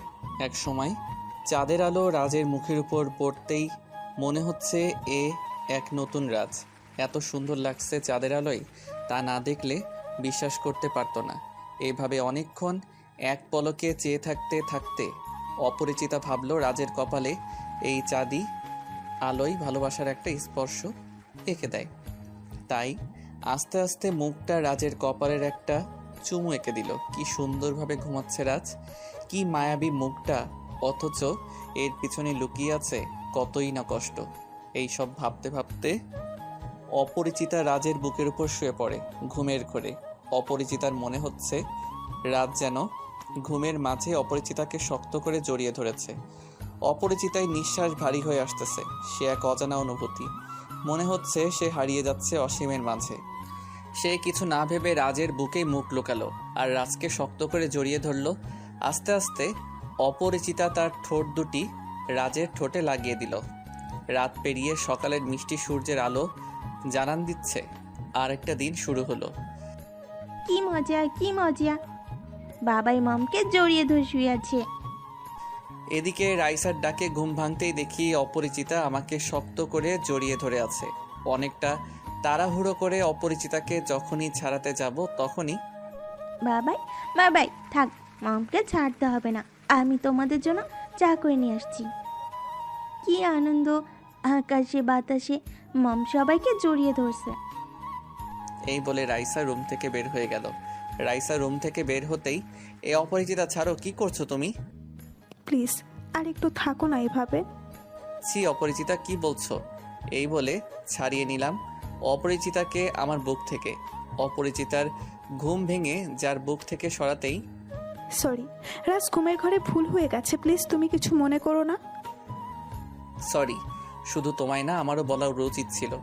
এক সময় চাঁদের আলো রাজের মুখের উপর পড়তেই মনে হচ্ছে এ এক নতুন রাজ। এত সুন্দর লাগছে চাঁদের আলোয়, তা না দেখলে বিশ্বাস করতে পারতো না। এইভাবে অনেকক্ষণ এক পলকে চেয়ে থাকতে থাকতে অপরিচিতা ভাবলো রাজের কপালে এই চাঁদি আলোয় ভালোবাসার একটা স্পর্শ এঁকে দেয়। তাই আস্তে আস্তে মুখটা রাজের কপালের একটা চুমু এঁকে দিল। কি সুন্দরভাবে ঘুমাচ্ছে রাজ, কি মায়াবী মুখটা, অথচ এর পিছনে লুকিয়ে আছে কতই না কষ্ট। এই সব ভাবতে ভাবতে অপরিচিতা রাজের বুকের উপর শুয়ে পড়ে ঘুমের ঘোরে। অপরিচিতার মনে হচ্ছে রাজ যেন ঘুমের মাঝে অপরিচিতাকে শক্ত করে জড়িয়ে ধরেছে। অপরিচিতায় নিঃশ্বাস ভারী হয়ে আসতেছে, সে এক অজানা অনুভূতি। মনে হচ্ছে সে হারিয়ে যাচ্ছে অসীমের মাঝে। সে কিছু না ভেবে রাজের বুকেই মুখ লুকালো আর রাজকে শক্ত করে জড়িয়ে ধরলো। আস্তে আস্তে অপরিচিতা তার ঠোঁট দুটি রাজের ঠোঁটে লাগিয়ে দিল। রাত পেরিয়ে সকালের মিষ্টি সূর্যের আলো জানান দিচ্ছে আর একটা দিন শুরু হলো। কি মজা, কি মজা! বাবাই মমকে জড়িয়ে ধরে শুয়ে আছে। এদিকে রাইসার ডাকে ঘুম ভাঙতেই দেখি অপরিচিতা আমাকে শক্ত করে জড়িয়ে ধরে আছে। অনেকটা তাড়াহুড়ো করে অপরিচিতাকে যখনই ছাড়াতে যাব তখনই বাবাই, বাবাই, থাক, মমকে ছাড়তে হবে না, আমি তোমাদের জন্য চা করে নিয়ে আসছি। কি আনন্দ! আকাশে বাতাসে মম সবাইকে জড়িয়ে ধরছে। এই বলে রাইসা রুম থেকে বের হয়ে গেল। রাইসা রুম থেকে বের হতেই, এ অপরিচিতা ছাড়ো, কি করছো তুমি? প্লিজ আর একটু থাকো না এভাবে। ছি অপরিচিতা, কি বলছো? এই বলে ছাড়িয়ে নিলাম অপরিচিতাকে আমার বুক থেকে। অপরিচিতার ঘুম ভেঙে যার বুক থেকে সরাতেই, সরি রাজ, ঘুমের ঘরে ভুল হয়ে গেছে, প্লিজ তুমি কিছু মনে করো না। সরি, শুধু তোমায় না, আমারও বলা উচিত ছিল,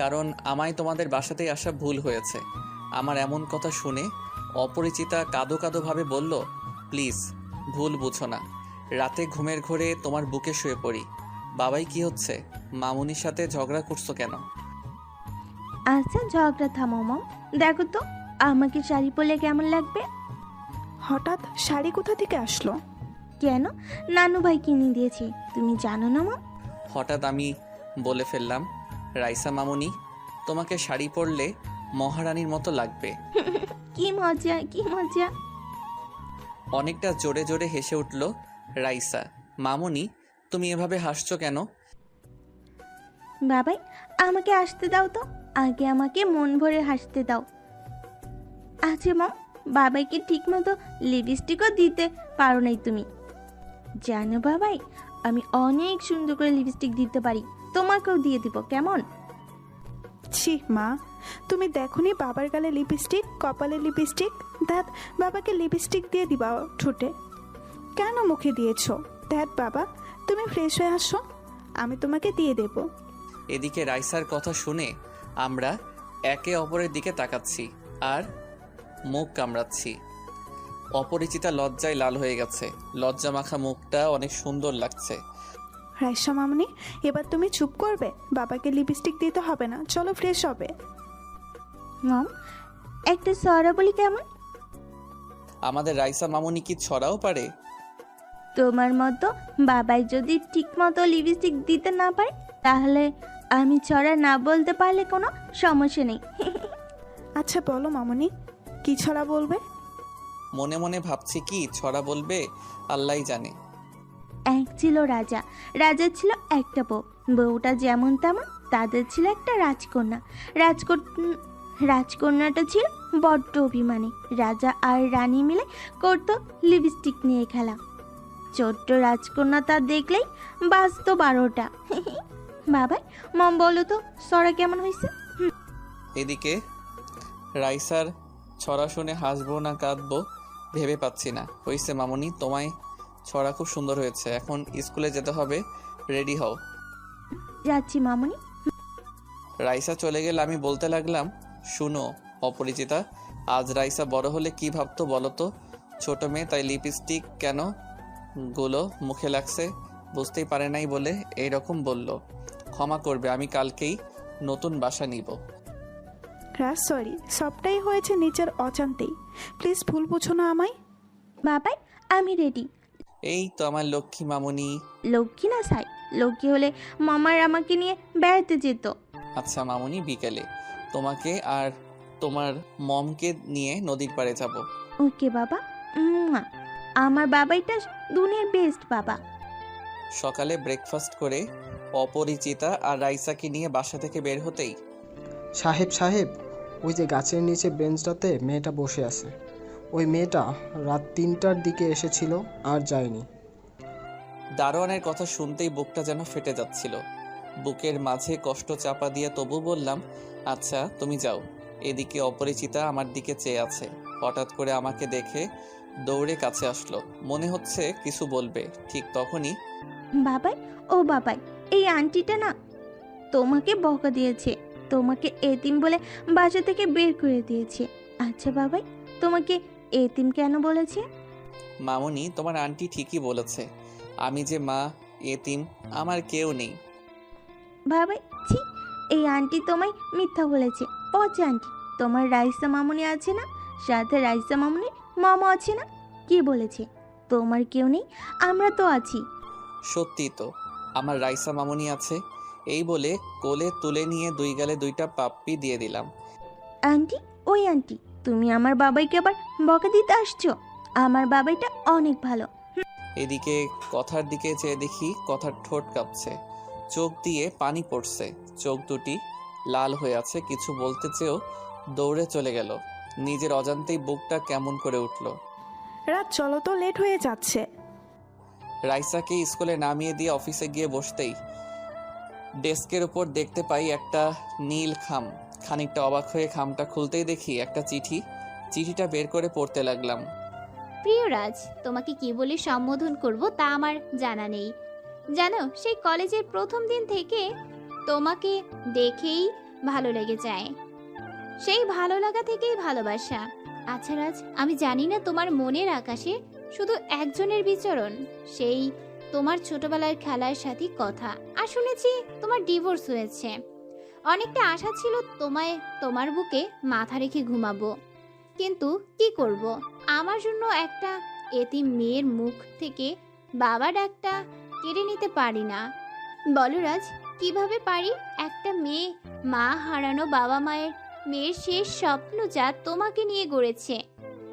কারণ আমায় তোমাদের বাসাতেই আসা ভুল হয়েছে। আমার এমন কথা শুনে অপরিচিতা কাঁদো কাঁদো ভাবে বলল, প্লিজ ভুল বুঝো না। রাতে ঘুমের ঘোরে তোমার বুকে শুয়ে পড়ি। বাবাই কি হচ্ছে? মামুনির সাথে ঝগড়া করছো কেন? আচ্ছা ঝগড়া থামো মম। দেখো তো আমাকে শাড়ি পরলে কেমন লাগবে? হঠাৎ শাড়ি কোথা থেকে আসলো? কেন, নানু ভাই কিনে দিয়েছে, তুমি জানো না মম? হঠাৎ আমি বলে ফেললাম। রাইসা মামুনি, তোমাকে শাড়ি পরলে মহারানীর মতো লাগবে। কি মজা, কি মজা। অনেকটা জোরে জোরে হেসে উঠল রাইসা। মামুনি, তুমি এভাবে হাসছো কেন? বাবাই আমাকে আসতে দাও তো, আগে আমাকে মন ভরে হাসতে দাও। আচ্ছা মম, বাবাইকে ঠিক মতো লিপস্টিকও দিতে পারো নাই তুমি। জানো বাবাই, আমি অনেক সুন্দর করে লিপস্টিক দিতে পারি, তোমাকেও দিয়ে দিব কেমন? ছি মা, তুমি দেখোনি বাবার গালে লিপস্টিক, কপালে লিপস্টিক? দ্যাট, বাবাকে লিপস্টিক দিয়ে দিবা ঠোঁটে, কেন মুখে দিয়েছো? দ্যাট বাবা, তুমি ফ্রেশ হয়ে আসো, আমি তোমাকে দিয়ে দেব। এদিকে রাইসার কথা শুনে আমরা একে অপরের দিকে তাকাচ্ছি আর মুখ কামড়াচ্ছি। অপরিচিতা লজ্জায় লাল হয়ে গেছে। লজ্জা মাখা মুখটা অনেক সুন্দর লাগছে। রাইসা মামনি, এবার তুমি চুপ করবে? বাবাকে লিপস্টিক দিতে হবে না, চলো ফ্রেশ হবে। মম, একটা সরা বলি কেমন? আমাদের রাইসা মামুনি কি ছড়াও পারে? তোমার মতো বাবাই যদি ঠিক মতো লিপস্টিক দিতে না পারে, তাহলে আমি ছড়া না বলতে পারলে কোনো সমস্যা নেই। আচ্ছা বলো মামনি, কি ছড়া বলবে? মনে মনে ভাবছি কি ছড়া বলবে আল্লাহই জানে। এক ছিল রাজা, রাজার ছিল একটা বউ, বউটা যেমন তেমন, তাদের ছিল একটা রাজকন্যা। রাজকন্যাটা ছিল বড্ড অভিমানী। রাজা আর রানী মিলে করতো লিপস্টিক নিয়ে খেলা। ছোট্ট রাজকন্যা তা দেখলেই বাজতো 12টা। বাবা মম, বলো তো সরা কেমন হয়েছে? এদিকে রাইসার ছড়া শুনে হাসবো না কাঁদবো ভেবে পাচ্ছি না। হইছে মামুনি, তোমায় ছড়া খুব সুন্দর হয়েছে। এখন স্কুলে যেতে হবে, রেডি হও। যাচ্ছি মামনি। রাইসা চলে গেলে আমি বলতে লাগলাম, শুনো অপরিচিতা, আজ রাইসা বড় হলে কি ভাবতো বলো তো? ছোট মেয়ে, তাই লিপস্টিক কেন গুলো মুখে লাগছে বুঝতেই পারে নাই বলে এইরকম বলল। ক্ষমা করবে, আমি কালকেই নতুন বাসা নিব। রাজ সরি, সবটাই হয়েছে নিজের অজান্তেই, প্লিজ ভুল বুঝো না আমায়। বাবাই আমি রেডি। এই তো আমার লক্ষ্মী মামুনি। লক্ষ্মী না সাই, লক্ষ্মী হলে মামার আমাকে নিয়ে বেড়াতে যেত। আচ্ছা মামুনি, বিকেলে তোমাকে আর তোমার মমকে নিয়ে নদীর পাড়ে যাব। ওকে বাবা। মুয়া। আমার বাবাইটা দুনিয়ার বেস্ট বাবা। সকালে ব্রেকফাস্ট করে অপরিচিতা আর রাইসাকে নিয়ে বাসা থেকে বের হতেই, সাহেব সাহেব, ওই যে গাছের নিচে বেঞ্চটাতে মেয়েটা বসে আছে, ওই মেয়েটা রাত 3টার দিকে এসেছিল আর যায়নি। দারোয়ানের কথা শুনতেই বুকটা যেন ফেটে যাচ্ছিল। বুকের মাঝে কষ্ট চাপা দিয়ে তবু বললাম, আচ্ছা তুমি যাও। এদিকে অপরিচিতা আমার দিকে চেয়ে আছে। হঠাৎ করে আমাকে দেখে দৌড়ে কাছে আসলো, মনে হচ্ছে কিছু বলবে। ঠিক তখনই, বাবাই, ও বাবাই, এই আন্টিটা না তোমাকে বকা দিয়েছে, তোমাকে এতিম বলে বাসা থেকে বের করে দিয়েছে। আচ্ছা বাবাই, তোমাকে এতিম কেন বলেছে? মামুনি, তোমার আন্টি ঠিকই বলেছে। আমি যে মা এতিম, আমার কেউ নেই। বাবাই ছি, এই আন্টি তোমায় মিথ্যা বলেছে। পচে আন্টি, তোমার রাইসা মামুনি আছে না, সাথে রাইসা মামুনির মামা আছে না, কি বলেছে তোমার কেউ নেই, আমরা তো আছি। সত্যি তো, আমার রাইসা মামুনি আছে। এই বলে কোলে তুলে নিয়ে 2 গালে 2টা পাপ্পি দিয়ে দিলাম। আন্টি, ওই আন্টি, তুমি আমার বাবাইকে আবার বকা দিতে আসছো? আমার বাবাইটা অনেক ভালো। এদিকে কথার দিকে চেয়ে দেখি কথার ঠোঁট কাঁপছে, চোখ দিয়ে পানি পড়ছে, চোখ দুটি লাল হয়ে আছে। কিছু বলতে চেয়েও দৌড়ে চলে গেল। নিজের অজান্তেই বুকটা কেমন করে উঠল। রাত চলো তো, লেট হয়ে যাচ্ছে। রাইসাকে স্কুলে নামিয়ে দিয়ে অফিসে গিয়ে বসতেই ডেস্কের উপর দেখতে পাই একটা নীল খাম। খানিকটা অবাক হয়ে খামটা খুলতেই দেখি একটা চিঠি। চিঠিটা বের করে পড়তে লাগলাম। প্রিয় রাজ, তোমাকে কি বলে সম্বোধন করব তা আমার জানা নেই। জানো, সেই কলেজের প্রথম দিন থেকে তোমাকে দেখেই ভালো লেগে যায়। সেই ভালো লাগা থেকেই ভালোবাসা। আচ্ছা রাজ, আমি জানি না তোমার মনের আকাশে শুধু একজনের বিচরণ, সেই তোমার ছোটবেলার খেলার সাথী কথা। আর শুনেছি তোমার ডিভোর্স হয়েছে। অনেকটা আশা ছিল তোমায় তোমার বুকে মাথা রেখে ঘুমাবো, কিন্তু কি করব, আমার জন্য একটা এতিম মেয়ের মুখ থেকে বাবা ডাকটা কেড়ে নিতে পারি না। বলো রাজ, কিভাবে পারি? একটা মেয়ে, মা হারানো বাবা মায়ের মেয়ের শেষ স্বপ্ন যা তোমাকে নিয়ে গড়েছে,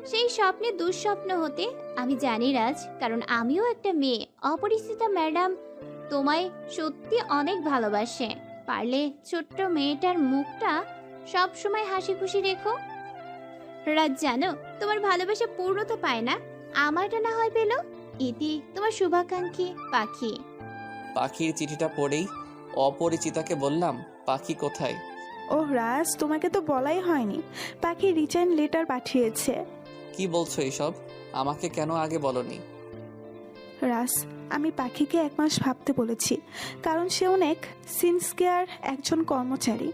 সেই স্বপ্নে দুঃস্বপ্ন হতে আমি জানি রাজ, কারণ আমিও একটা মেয়ে। অপরিচিতা ম্যাডাম তোমায় সত্যি অনেক ভালোবাসে। পারলে ছোট্ট মেয়েটার মুখটা সব সময় হাসি খুশি রেখো। রাজ, জানো তোমার ভালোবাসা পূর্ণতা পায় না, আমারটা না হয় পেল। ইতি, তোমার শুভাকাঙ্ক্ষী পাখি। পাখির চিঠিটা পড়েই অপরিচিতাকে বললাম, পাখি কোথায়? ওহ রাজ, তোমাকে তো বলাই হয়নি, পাখি রিটার্ন লেটার পাঠিয়েছে। কি বলছো এসব? আমাকে কেন আগে বলনি? রাজ, আমি পাখিকে 1 মাস ভাবতে বলেছি, কারণ সে অনেক সিনসিয়ার একজন কর্মচারী।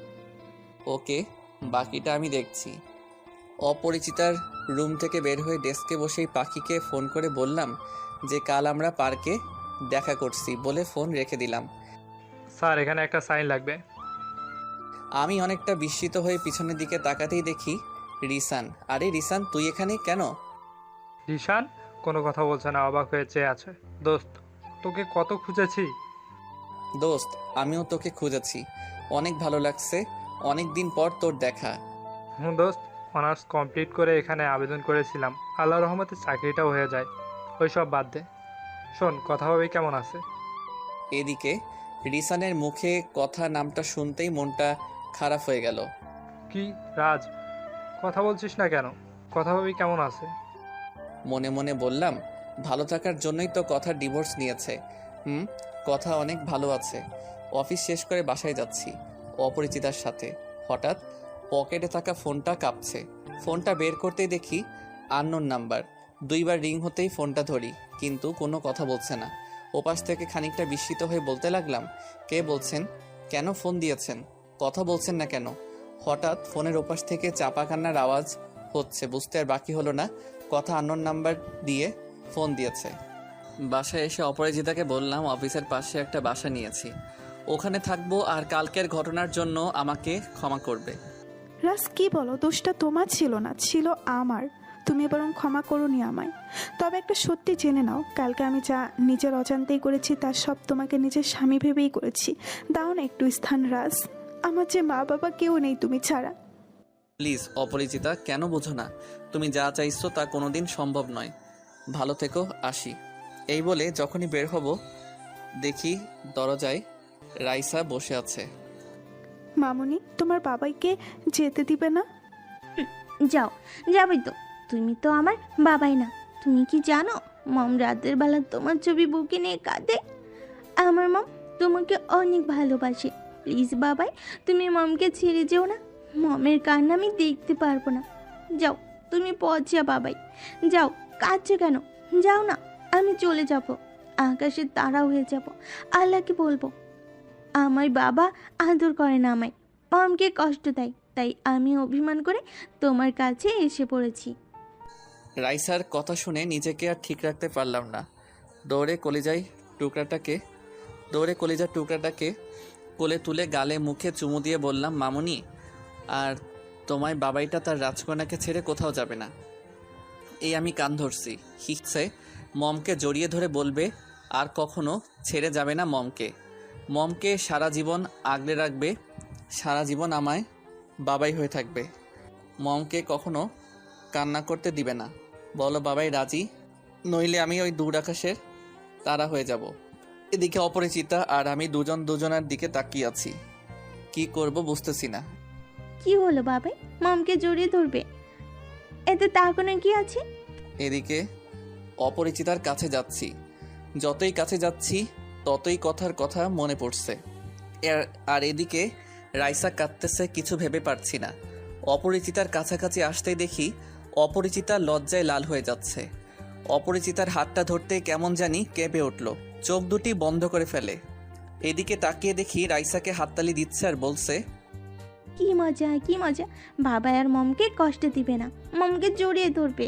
ওকে, বাকিটা আমি দেখছি। অপরিচিতার রুম থেকে বের হয়ে ডেস্কে বসেই পাখিকে ফোন করে বললাম যে কাল আমরা পার্কে দেখা করছি বলে ফোন রেখে দিলাম। স্যার, এখানে একটা সাইন লাগবে। আমি অনেকটা বিস্মিত হয়ে পিছনের দিকে তাকাতেই দেখি রিসান। আরে রিসান, তুই এখানে কেন? ঈশান কোনো কথা বলছে না, অবাক হয়ে চেয়ে আছে। দোস্ত, তোকে কত খুঁজেছি। দোস্ত, আমিও তোকে খুঁজেছি, অনেক ভালো লাগছে, অনেক দিন পর তোর দেখা। দোস্ত, অনার্স কমপ্লিট করে এখানে আবেদন করেছিলাম, আল্লাহ রহমতে চাকরিটাও হয়ে যায়। ওই সব বাদ দে, শোন, কথা হবে কেমন আছে। এদিকে রিসানের মুখে কথা নামটা শুনতেই মনটা খারাপ হয়ে গেল। কি রাজ, কথা বলছিস না কেন? কথা হবে কেমন আছে। মনে মনে বললাম, ভালো থাকার জন্যই তো কথা ডিভোর্স নিয়েছে। কথা অনেক ভালো আছে। অফিস শেষ করে বাসায় যাচ্ছি অপরিচিতার সাথে। হঠাৎ পকেটে থাকা ফোনটা কাঁপছে। ফোনটা বের করতেই দেখি আননোন নাম্বার। 2 বার রিং হতেই ফোনটা ধরি, কিন্তু কোনো কথা বলছে না। ওপাশ থেকে খানিকটা বিস্মিত হয়ে বলতে লাগলাম, কে বলছেন? কেন ফোন দিয়েছেন? কথা বলছেন না কেন? হঠাৎ ফোনের ওপাশ থেকে চাপা কান্নার আওয়াজ হচ্ছে। বুঝতে আর বাকি হলো না, কথা আননোন নাম্বার দিয়ে ফোন দিয়েছে। বাসায় এসে অপরাজিতাকে বললাম অফিসের পাশে একটা বাসা নিয়েছি, ওখানে থাকবো, আর কালকের ঘটনার জন্য আমাকে ক্ষমা করবে। রাজ, কি বলো? দোষটা তোমার ছিল না, ছিল আমার। তুমি বরং ক্ষমা করোনি আমায়। তবে একটা সত্যি জেনে নাও, কালকে আমি যা নিজের অজান্তেই করেছি তার সব তোমাকে নিজের স্বামী ভেবেই করেছি। দাও না একটু স্থান রাজ, আমার যে মা বাবা কেউ নেই তুমি ছাড়া। প্লিজ অপরিচিতা, কেন বোঝো না? তুমি যা চাইছো তা কোনোদিন সম্ভব নয়। ভালো থেকো, আসি। এই বলে যখনই বের হব দেখি দরজায় রাইসা বসে আছে। মামুনি, তোমার বাবাইকে যেতে দিবে না? যাও, যাবে তো। তুমি তো আমার বাবাই না। তুমি কি জানো, মম রাতের বেলা তোমার ছবি বুকে নিয়ে কাঁদে। আমার মম তোমাকে অনেক ভালোবাসে। প্লিজ বাবাই, তুমি মমকে ছেড়ে যেও না। মমের কান্না আমি দেখতে পারবো না। যাও, তুমি পচা বাবাই, যাও। কাঁদছো কেন? যাও না, আমি চলে যাব, আকাশের তারা হয়ে যাব। আল্লাহকে বলবো আমার বাবা আদর করে না আমায়, মমকে কষ্ট দেয়, তাই আমি অভিমান করে তোমার কাছে এসে পড়েছি। রাইসার কথা শুনে নিজেকে আর ঠিক রাখতে পারলাম না। দৌড়ে কলিজার টুকরাটাকে কোলে তুলে গালে মুখে চুমু দিয়ে বললাম, মামুনি, আর তোমায় বাবাইটা তার রাজকন্যাকে ছেড়ে কোথাও যাবে না। এই আমি কান ধরছি। হিকছে মমকে জড়িয়ে ধরে বলবে, আর কখনো ছেড়ে যাবে না মমকে সারা জীবন আগলে রাখবে, সারা জীবন আমায় বাবাই হয়ে থাকবে, মমকে কখনো কান্না করতে দিবে না। বলো বাবাই রাজি? নইলে আমি ওই দূর আকাশের তারা হয়ে যাব। এদিকে অপরিচিতা আর আমি দুজনের দিকে তাকিয়ে আছি। কি করব বুঝতেছি না। কি হলো বাবাই? মমকে জড়িয়ে ধরবে, এতে তাকানোর কি আছে? এদিকে অপরিচিতার কাছে যাচ্ছি, যতই কাছে যাচ্ছি ততই কথার কথা মনে পড়ছে। আর এদিকে রাইসা কাঁদতেছে, কিছু ভেবে পারছি না। অপরিচিতার কাছাকাছি আসতেই দেখি অপরিচিতা লজ্জায় লাল হয়ে যাচ্ছে। অপরিচিতার হাতটা ধরতেই কেমন জানি কেঁপে উঠল, চোখ দুটি বন্ধ করে ফেলে। এদিকে তাকিয়ে দেখি রাইসাকে হাততালি দিচ্ছে আর বলছে, কি মজা, কি মজা। বাবা আর মমকে কষ্ট দিবে না, মমকে জড়িয়ে ধরবে।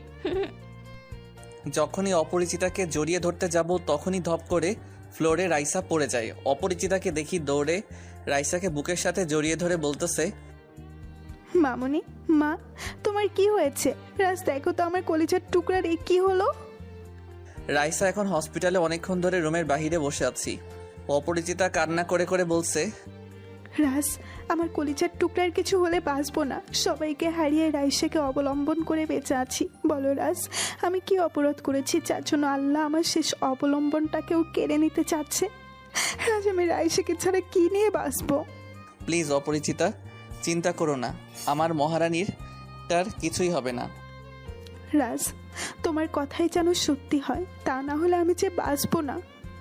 যখনই অপরিচিতাকে জড়িয়ে ধরতে যাব তখনই ধপ করে ফ্লোরে রাইসা পড়ে যায়। অপরিচিতাকে দেখি দৌড়ে রাইসাকে বুকের সাথে জড়িয়ে ধরে বলতেছে, মামুনি, মা, তোমার কি হয়েছে? রাজ, দেখো তো আমার কলিজার টুকরার এ কি হলো? রাইসা এখন হসপিটালে, অনেকক্ষণ ধরে রুমের বাইরে বসে আছি। অপরিচিতা কান্না করে করে বলছে, রাজ, আমার কলিজার টুকরার কিছু হলে বাঁচবো না। সবাইকে হারিয়ে রাইসাকে অবলম্বন করে বেঁচে আছি। বলো রাজ, আমি কি অপরাধ করেছি যার জন্য আল্লাহ আমার শেষ অবলম্বনটাকেও কেড়ে নিতে চাচ্ছে? রাজ, আমি রাইসাকে ছাড়া কি নিয়ে বাঁচবো? প্লিজ অপরিচিতা, চিন্তা করো না, আমার মহারানীর তার কিছুই হবে না। রাজ, তোমার কথাই যেন সত্যি হয়, তা না হলে আমি যে বাঁচবো না।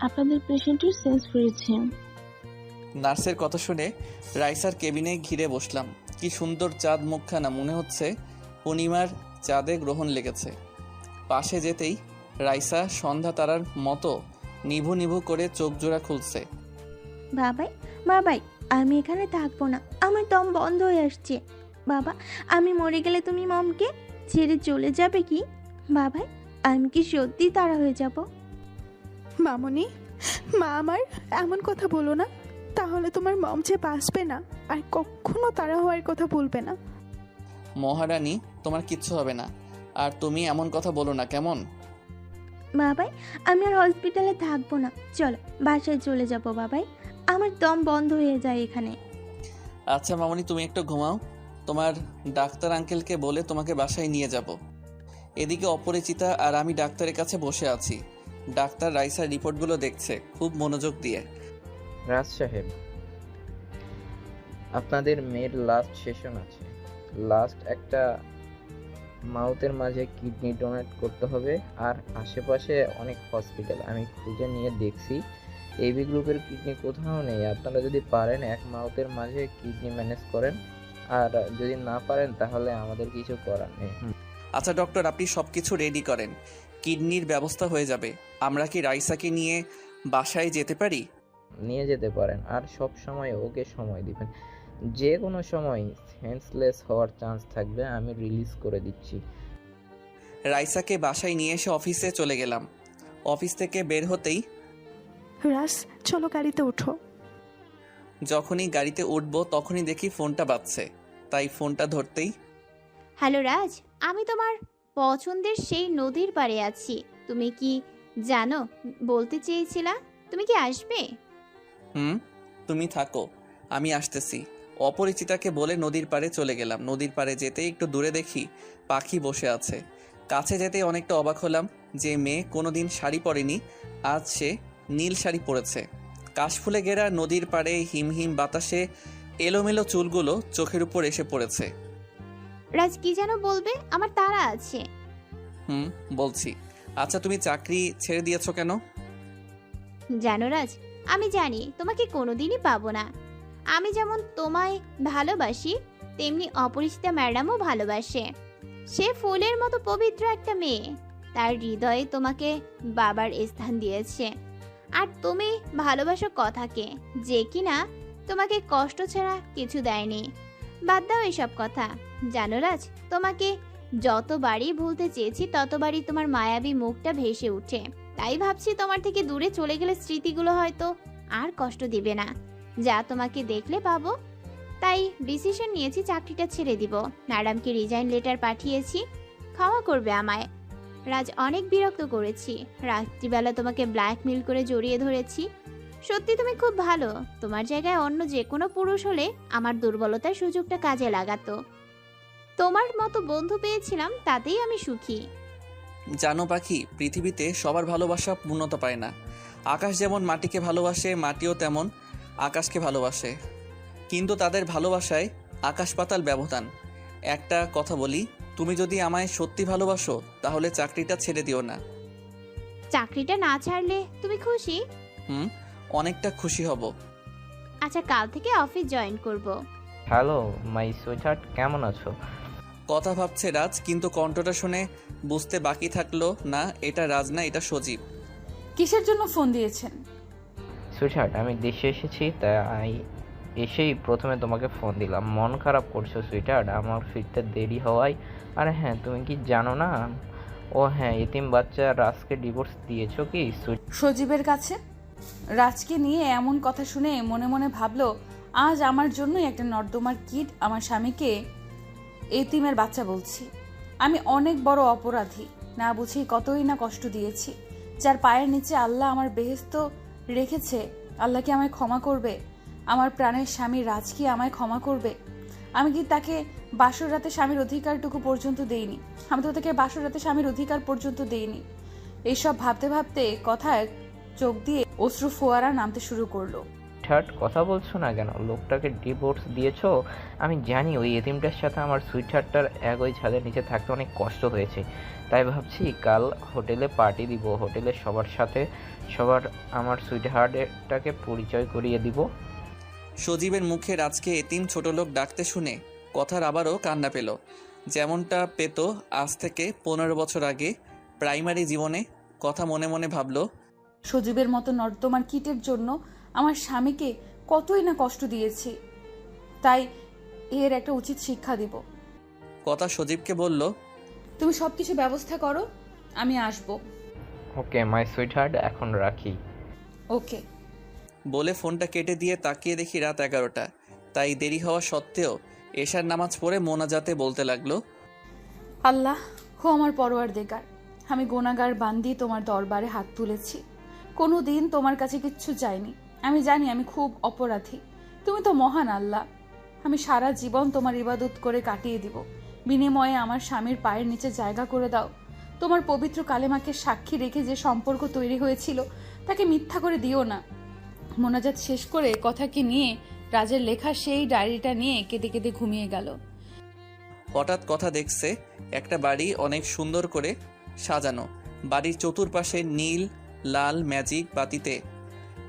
আপনাদের পেশেন্টের সেন্স ফিরেছে। নার্সের কথা শুনে রাইসার কেবিনে ঘিরে বসলাম। কি সুন্দর চাঁদ মুখখানা, মনে হচ্ছে পূর্ণিমার চাঁদে গ্রহণ লেগেছে। পাশে যেতেই রাইসা সন্ধ্যা তারার মতো নিভু নিভু করে চোখ জোড়া খুলছে। বাবাই, বাবাই, আমি এখানে থাকবো না, আমার দম বন্ধ হয়ে আসছে। বাবা, আমি মরে গেলে তুমি মমকে ছেড়ে চলে যাবে কি? বাবাই, আমি কি সত্যি তারা হয়ে যাব? মামনি, মা আমার, এমন কথা বলো না, তাহলে তোমার মম যে বাঁচবে না, আর কখনো তারা হওয়ার কথা বলবে না। মহারানী, তোমার কিচ্ছু হবে না, আর তুমি এমন কথা বলো না কেমন? বাবাই, আমি আর হসপিটালে থাকবো না, চলো বাসায় চলে যাব। বাবাই, আমার দম বন্ধ হয়ে যায় এখানে। আচ্ছা মামনি, তুমি একটু ঘুমাও, তোমার ডাক্তার আঙ্কেলকে বলে তোমাকে বাসায় নিয়ে যাব। এদিকে অপরিচিতা আর আমি ডাক্তারের কাছে বসে আছি। ডাক্তার রাইসার রিপোর্টগুলো দেখছে খুব মনোযোগ দিয়ে। রাজ সাহেব, আপনাদের মেয়ের লাস্ট সেশন আছে। লাস্ট একটা মাউথের মাঝে কিডনি ডোনেট করতে হবে। আর আশেপাশে অনেক হসপিটাল আমি খুঁজে নিয়ে দেখছি, এবি গ্রুপের কিডনি কোথাও নেই। আপনারা যদি পারেন এক মাউথের মাঝে কিডনি ম্যানেজ করেন, আর যদি না পারেন তাহলে আমাদের কিছু করার নেই। আচ্ছা ডক্টর, আপনি সব কিছু রেডি করেন, কিডনির ব্যবস্থা হয়ে যাবে। আমরা কি রাইসাকে নিয়ে বাসায় যেতে পারি? নিয়ে যেতে পারেন, আর সব সময় ওকে সময় দিবেন। যে কোনো সময় সেন্সলেস হওয়ার চান্স থাকবে, আমি রিলিজ করে দিচ্ছি। রাইসাকে বাসায় নিয়ে এসে অফিসে চলে গেলাম। অফিস থেকে বের হতেই রাজ, চলো গাড়িতে ওঠো। যখনই গাড়িতে উঠবো তখনই দেখি ফোনটা বাজছে, তাই ফোনটা ধরতেই, হ্যালো রাজ, আমি তোমার পছন্দের সেই নদীর পাড়ে আছি। তুমি কি জানো, বলতে চেয়েছিলা, তুমি কি আসবে? তুমি থাকো, আমি আসতেছি। অপরিচিতাকে বলে নদীর পাড়ে চলে গেলাম। নদীর পাড়ে যেতেই একটু দূরে দেখি পাখি বসে আছে। কাছে যেতেই অনেকটা অবাক হলাম, যে মেয়ে কোনোদিন শাড়ি পরেনি আজ সে নীল শাড়ি পরেছে। কাশফুলে ঘেরা নদীর পাড়ে হিমহিম বাতাসে এলোমেলো চুলগুলো চোখের উপর এসে পড়েছে। রাজ, কি যেন বলবে? আমার তাড়া আছে। বলছি। আচ্ছা তুমি চাকরি ছেড়ে দিয়েছো কেন? জানো রাজ, আমি জানি তোমাকে কোনোদিনই পাবো না। আমি যেমন তোমায় ভালোবাসি, তেমনি অপরিচিতা ম্যাডামও ভালোবাসে। সে ফুলের মতো পবিত্র একটা মেয়ে, তার হৃদয়ে তোমাকে বাবার স্থান দিয়েছে। আর তুমি ভালোবাসো কথাকে, যে কিনা তোমাকে কষ্ট ছাড়া কিছু দেয়নি। বাদ দাও এসব কথা। জানো রাজ, তোমাকে যতবারই ভুলতে চেয়েছি ততবারই তোমার মায়াবী মুখটা ভেসে উঠে। তাই ভাবছি তোমার থেকে দূরে চলে গেলে স্মৃতিগুলো হয়তো আর কষ্ট দিবে না, যা তোমাকে দেখলে পাবো। তাই ডিসিশন নিয়েছি, চাকরিটা ছেড়ে দিব। ম্যাডামকে রিজাইন লেটার পাঠিয়েছি, ক্ষমা করবে আমায়। রাজ, অনেক বিরক্ত করেছি। রাত্রিবেলা তোমাকে ব্ল্যাকমেল করে জড়িয়ে ধরেছি। সত্যি তুমি খুব ভালো। তোমার জায়গায় অন্য যে কোনো পুরুষ হলে আমার দুর্বলতার সুযোগটা কাজে লাগাতো। তোমার মতো বন্ধু পেয়েছিলাম, তাতেই আমি সুখী। জানো পাখি, পৃথিবীতে সবার ভালোবাসা পূর্ণতা পায় না। আকাশ যেমন মাটিকে ভালোবাসে, মাটিও তেমন আকাশকে ভালোবাসে, কিন্তু তাদের ভালোবাসায় আকাশ পাতাল ব্যবধান। একটা কথা বলি, তুমি যদি আমায় সত্যি ভালোবাসো তাহলে চাকরিটা ছেড়ে দিও না। চাকরিটা না ছাড়লে তুমি খুশি? অনেকটা খুশি হব। আচ্ছা, কাল থেকে অফিস জয়েন করব। হ্যালো মাই সুইটহার্ট, কেমন আছো? কথা ভাবছে রাজ, কিন্তু কণ্ঠটা শুনে বুঝতে বাকি থাকলো না এটা রাজ না, এটা সজীব। কিসের জন্য ফোন দিয়েছেন? সুইটহার্ট, আমি দেশে এসেছি, তাই এসেই প্রথমে তোমাকে ফোন দিলাম। মন খারাপ করছো সুইটহার্ট আমার ফিরতে দেরি হওয়ায়? আর হ্যাঁ, তুমি কি জানো না ও হ্যাঁ, এতিম বাচ্চা রাজকে ডিভোর্স দিয়েছো কি? সজীবের কাছে। রাজকে নিয়ে এমন কথা শুনে মনে মনে ভাবলো আজ আমার জন্যই একটা নর্দমার কিট আমার স্বামীকে এতিমের বাচ্চা বলছি। আমি অনেক বড় অপরাধী, না বুঝি কতই না কষ্ট দিয়েছি। যার পায়ের নিচে আল্লাহ আমার বেহেশত রেখেছে, আল্লাহ কি আমায় ক্ষমা করবে? আমার প্রাণের স্বামী রাজ কি আমায় ক্ষমা করবে? আমি কি তাকে বাসর রাতে স্বামীর অধিকারটুকু পর্যন্ত দেইনি? আমি তো তাকে বাসর রাতে স্বামীর অধিকার পর্যন্ত দেইনি। এইসব ভাবতে ভাবতে কথায় চোখ দিয়ে অশ্রু ফোয়ারা নামতে শুরু করলো। ঠাট কথা বলছো না কেন? লোকটাকে ডিভোর্স দিয়েছো? আমি জানি ওই এতিমটার সাথে আমার সুইটহার্টটার একই ছাদের নিচে থাকতে অনেক কষ্ট হয়েছে, তাই ভাবছি কাল হোটেলে পার্টি দিব, হোটেলে সবার সাথে আমার সুইটহার্টটাকে পরিচয় করিয়ে দিব। সজীবের মুখে রাজকে এতিম ছোটলোক ডাকতে শুনে কথার আবারও কান্না পেল, যেমনটা পেত আজ থেকে 15 বছর আগে প্রাইমারি জীবনে। কথা মনে মনে ভাবল, সজীবের মতো নর্দমার কিটের জন্য আমার স্বামীকে কতই না কষ্ট দিয়েছি, তাই এর একটা উচিত শিক্ষা দিব। কথা সজীবকে বলল, তুমি সবকিছু ব্যবস্থা করো, আমি আসবো। ওকে মাই সুইটহার্ট, এখন রাখি। ওকে। বলে ফোনটা কেটে দিয়ে তাকিয়ে দেখি রাত 11টা। তাই দেরি হওয়া সত্ত্বেও এশার নামাজ পড়ে মোনাজাতে বলতে লাগলো, আল্লাহ হো আমার পরওয়ারদিগার, আমি গুনাহগার বান্দি তোমার দরবারে হাত তুলেছি। কোনো দিন তোমার কাছে কিচ্ছু চাইনি। আমি জানি আমি খুব অপরাধী, তুমি তো মহান আল্লাহ। আমি সারা জীবন তোমার ইবাদত করে কাটিয়ে দিব। বিনিময়ে আমার স্বামীর পায়ের নিচে জায়গা করে দাও। তোমার পবিত্র কালেমাকে সাক্ষী রেখে যে সম্পর্ক তৈরি হয়েছিল তাকে মিথ্যা করে দিও না। মোনাজাত শেষ করে কথাকে নিয়ে রাজের লেখা সেই ডায়েরিটা নিয়ে কেঁদে কেঁদে ঘুমিয়ে গেল। হঠাৎ কথা দেখছে একটা বাড়ি অনেক সুন্দর করে সাজানো। বাড়ির চতুর্পাশে নীল লাল ম্যাজিক বাতিতে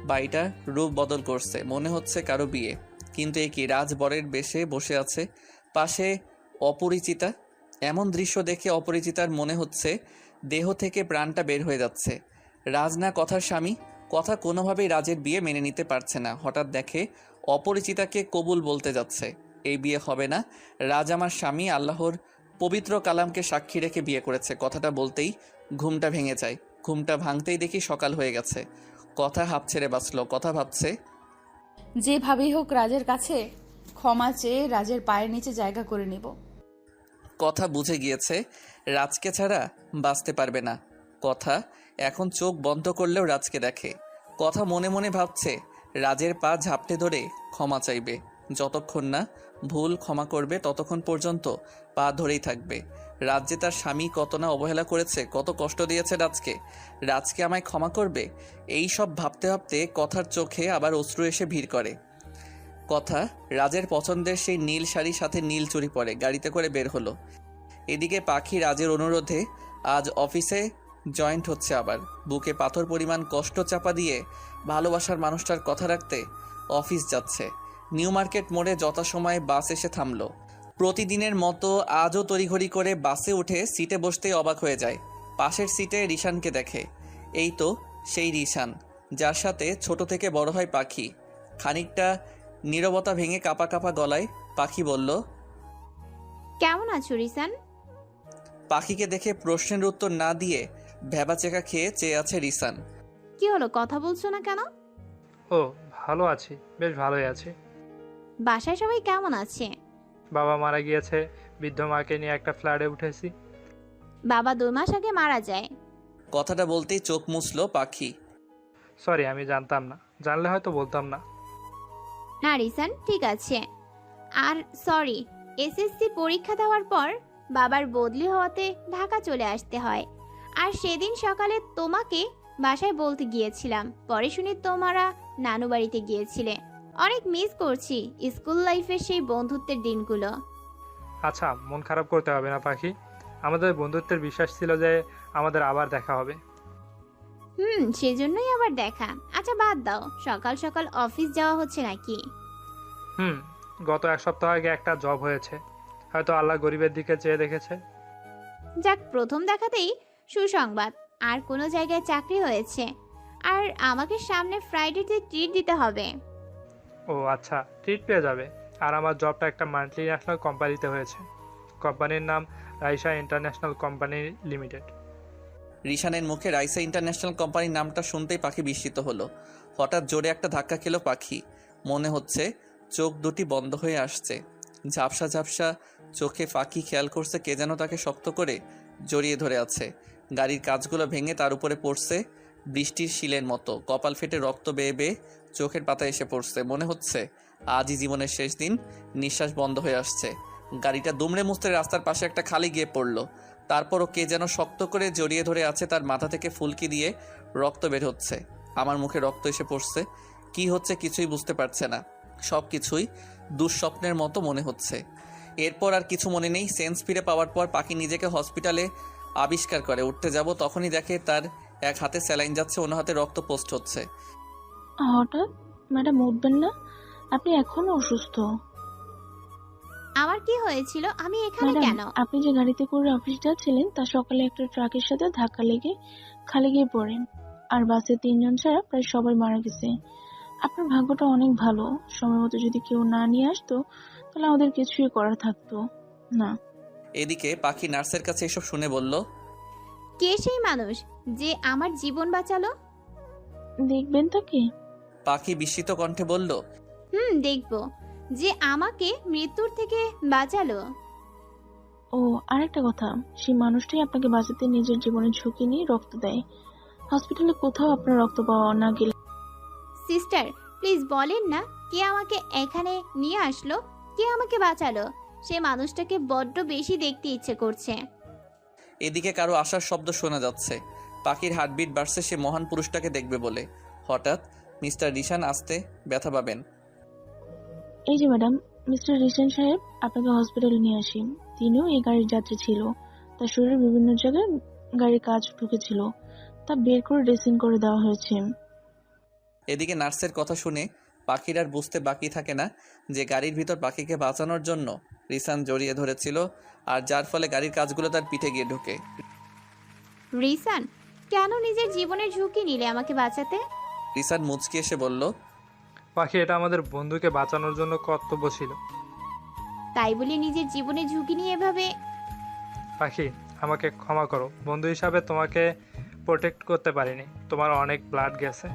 বাড়িটা রূপ বদল করছে, মনে হচ্ছে কারো বিয়ে। কিন্তু এ কি, রাজ বরের বেশে বসে আছে, পাশে অপরিচিতা। এমন দৃশ্য দেখে অপরিচিতার মনে হচ্ছে দেহ থেকে প্রাণটা বের হয়ে যাচ্ছে। রাজ না কথার স্বামী, কথা কোনোভাবেই রাজের বিয়ে মেনে নিতে পারছে না। হঠাৎ দেখে অপরিচিতাকে কবুল বলতে যাচ্ছে। এই বিয়ে হবে না, রাজ আমার স্বামী, আল্লাহর পবিত্র কালামকে সাক্ষী রেখে বিয়ে করেছে। কথাটা বলতেই ঘুমটা ভেঙে যায়। ঘুমটা ভাঙতেই দেখি সকাল হয়ে গেছে। কথা হাঁপ ছেড়ে বাঁচলো। কথা ভাবছে, যেভাবেই হোক রাজের কাছে ক্ষমা চেয়ে রাজের পায়ের নিচে জায়গা করে নিব। কথা বুঝে গিয়েছে রাজকে ছাড়া বাঁচতে পারবে না। কথা এখন চোখ বন্ধ করলেও রাজকে দেখে। কথা মনে মনে ভাবছে রাজের পা ঝাপটে ধরে ক্ষমা চাইবে। যতক্ষণ না ভুল ক্ষমা করবে ততক্ষণ পর্যন্ত পা ধরেই থাকবে। রাজ যে তার স্বামী কত না অবহেলা করেছে, কত কষ্ট দিয়েছে রাজকে, রাজকে আমায় ক্ষমা করবে, এই সব ভাবতে ভাবতে কথার চোখে আবার অশ্রু এসে ভিড় করে। কথা রাজের পছন্দের সেই নীল শাড়ির সাথে নীল চুড়ি পরে গাড়িতে করে বের হলো। এদিকে পাখি রাজের অনুরোধে আজ অফিসে জয়েন্ট হচ্ছে আবার। বুকে পাথর পরিমাণ কষ্ট চাপা দিয়ে ভালোবাসার মানুষটার কথা রাখতে অফিস যাচ্ছে। নিউ মার্কেট মোড়ে যথাসময়ে বাস এসে থামলো। প্রতিদিনের মতো আজও তড়িঘড়ি করে বাসে উঠে সিটে বসতেই অবাক হয়ে যায়। পাশের সিটে রিশানকে দেখে। এই তো সেই রিশান যার সাথে ছোট থেকে বড় হয় পাখি। খানিকটা নীরবতা ভেঙে কাঁপা কাঁপা গলায় পাখি বলল, কেমন আছো রিসান? পাখিকে দেখে প্রশ্নের উত্তর না দিয়ে ভ্যাবাচেকা খেয়ে চেয়ে আছে রিসান। কি হলো, কথা বলছো না কেন? ও ভালো আছি, বেশ ভালোই আছি। বাসায় সবাই কেমন আছে? বাবা মারা গিয়েছে, বৃদ্ধ মাকে নিয়ে একটা ফ্ল্যাটে উঠেছি। বাবা 2 মাস আগে মারা যায়। কথাটা বলতেই চোখ মুছলো পাখি। সরি, আমি জানতাম না, জানলে হয়তো বলতাম না। না রিসান, ঠিক আছে। আর সরি, এসএসসি পরীক্ষা দেওয়ার পর বাবার বদলি হওয়াতে ঢাকা চলে আসতে হয়। আর সেদিন সকালে তোমাকে বাসায় বলতে গিয়েছিলাম, পরে শুনি তোমরা নানু বাড়িতে গিয়েছিলে। অনেক মিস করছি স্কুল লাইফের সেই বন্ধুত্বের দিনগুলো। আচ্ছা, মন খারাপ করতে হবে না পাখি, আমাদের বন্ধুত্বের বিশ্বাস ছিল যে আমাদের আবার দেখা হবে। সেজন্যই আবার দেখা। আচ্ছা বাদ দাও, সকাল সকাল অফিস যাওয়া হচ্ছে নাকি? গত 1 সপ্তাহ আগে একটা জব হয়েছে, হয়তো আল্লাহ গরিবের দিকে চেয়ে দেখেছে। যাক, প্রথম দেখাতেই সুসংবাদ। আর কোনো জায়গায় চাকরি হয়েছে। আর আমাকে সামনে ফ্রাইডেতে ট্রিট দিতে হবে। ও আচ্ছা, ট্রিট পেয়ে যাবে। আর আমার জবটা একটা মাল্টি ন্যাশনাল কোম্পানিতে হয়েছে। কোম্পানির নাম রাইসা ইন্টারন্যাশনাল কোম্পানি লিমিটেড। রিশানের মুখে রাইসা ইন্টারন্যাশনাল কোম্পানির নামটা শুনতেই পাখি বিস্মিত হলো। হঠাৎ জোরে একটা ধাক্কা খেলো পাখি। মনে হচ্ছে চোখ দুটি বন্ধ হয়ে আসছে। ঝাপসা ঝাপসা চোখে পাখি খেয়াল করছে কে যেন তাকে শক্ত করে জড়িয়ে ধরে আছে। গাড়ির কাঁচগুলো ভেঙে তার উপরে পড়ছে বৃষ্টির শিলের মতো। কপাল ফেটে রক্ত বেয়ে বেয়ে চোখের পাতায় এসে পড়ছে। মনে হচ্ছে আজই জীবনের শেষ দিন। নিঃশ্বাস বন্ধ হয়ে আসছে। গাড়িটা দুমড়ে মুচড়ে রাস্তার পাশে একটা খালি গিয়ে পড়লো। তারপরও কে যেন শক্ত করে জড়িয়ে ধরে আছে। তার মাথা থেকে ফুলকি দিয়ে রক্ত বের হচ্ছে। আমার মুখে রক্ত এসে পড়ছে। কি হচ্ছে কিছুই বুঝতে পারছে না। সব কিছুই দুঃস্বপ্নের মতো মনে হচ্ছে। এরপর আর কিছু মনে নেই। সেন্স ফিরে পাওয়ার পর পাখি নিজেকে হসপিটালে আবিষ্কার করে। উঠতে যাব তখনই দেখে তার এক হাতে স্যালাইন যাচ্ছে, অন্য হাতে রক্ত পোস্ট হচ্ছে। হঠাৎ ম্যাডাম উঠবেন না? আপনি এখনো অসুস্থ। আমার কি হয়েছিল? আমি এখানে ম্যাডাম, কেন? আপনি যে গাড়িতে করে অফিস যাচ্ছিলেন তা সকালে একটা ট্রাকের সাথে ধাক্কা লেগে খালে গিয়ে পড়েন। আর বাসে 3 জন ছাড়া প্রায় সবাই মারা গেছে। আপনার ভাগ্যটা অনেক ভালো। সময় মতো যদি কেউ না নিয়ে আসতো তাহলে আমাদের কিছুই করার থাকতো না। এদিকে পাখি নার্সের কাছে এসব শুনে বলল, কে সেই মানুষ যে আমার জীবন বাঁচালো? দেখবেন তাকে? পাখি বিস্মিত কণ্ঠে বলল, দেখবো। যে আমাকে মৃত্যুর থেকে বাঁচালো। ও আরেকটা কথা, সেই মানুষটাই আপনাকে বাঁচাতে নিজের জীবনের ঝুঁকি নিয়ে রক্ত দেয়। হসপিটালে কোথাও আপনার রক্ত পাওয়া না গেলে। সিস্টার, প্লিজ বলেন না কে আমাকে এখানে নিয়ে আসলো, কে আমাকে বাঁচালো। সে মানুষটাকে বড্ড বেশি দেখতে ইচ্ছে করছে। এদিকে কারো আসার শব্দ শোনা যাচ্ছে। পাখির হার্টবিট বাড়ছে সে মহান পুরুষটাকে দেখবে বলে। হঠাৎ মিস্টার রিশান আসতে ব্যথা পাবেন। এই যে ম্যাডাম, মিস্টার রিসেন সাহেব আপনাকে হসপিটালে নিয়ে আসি। তিনিও এই গাড়ির যাত্রী ছিল। তার শরীরের বিভিন্ন জায়গায় গাড়ির কাজ ঢুকেছিল, তা বের করে ড্রেসিং করে দেওয়া হয়েছে। এদিকে নার্সের কথা শুনে পাখির আর বুঝতে বাকি থাকে না যে গাড়ির ভিতর পাখিকে বাঁচানোর জন্য রিসান জড়িয়ে ধরেছিল, আর যার ফলে গাড়ির কাজগুলো তার পিঠে গিয়ে ঢোকে। রিসান, কেন নিজের জীবনের ঝুঁকি নিলে আমাকে বাঁচাতে? রিসান মুচকি এসে বলল, পাখি, এটা আমাদের বন্ধুকে বাঁচানোর জন্য কর্তব্য ছিল। তাই বলে নিজের জীবনের ঝুঁকি নিয়ে এভাবে? পাখি, আমাকে ক্ষমা করো। বন্ধু হিসাবে তোমাকে প্রোটেক্ট করতে পারিনি। তোমার অনেক ব্লাড গেছে,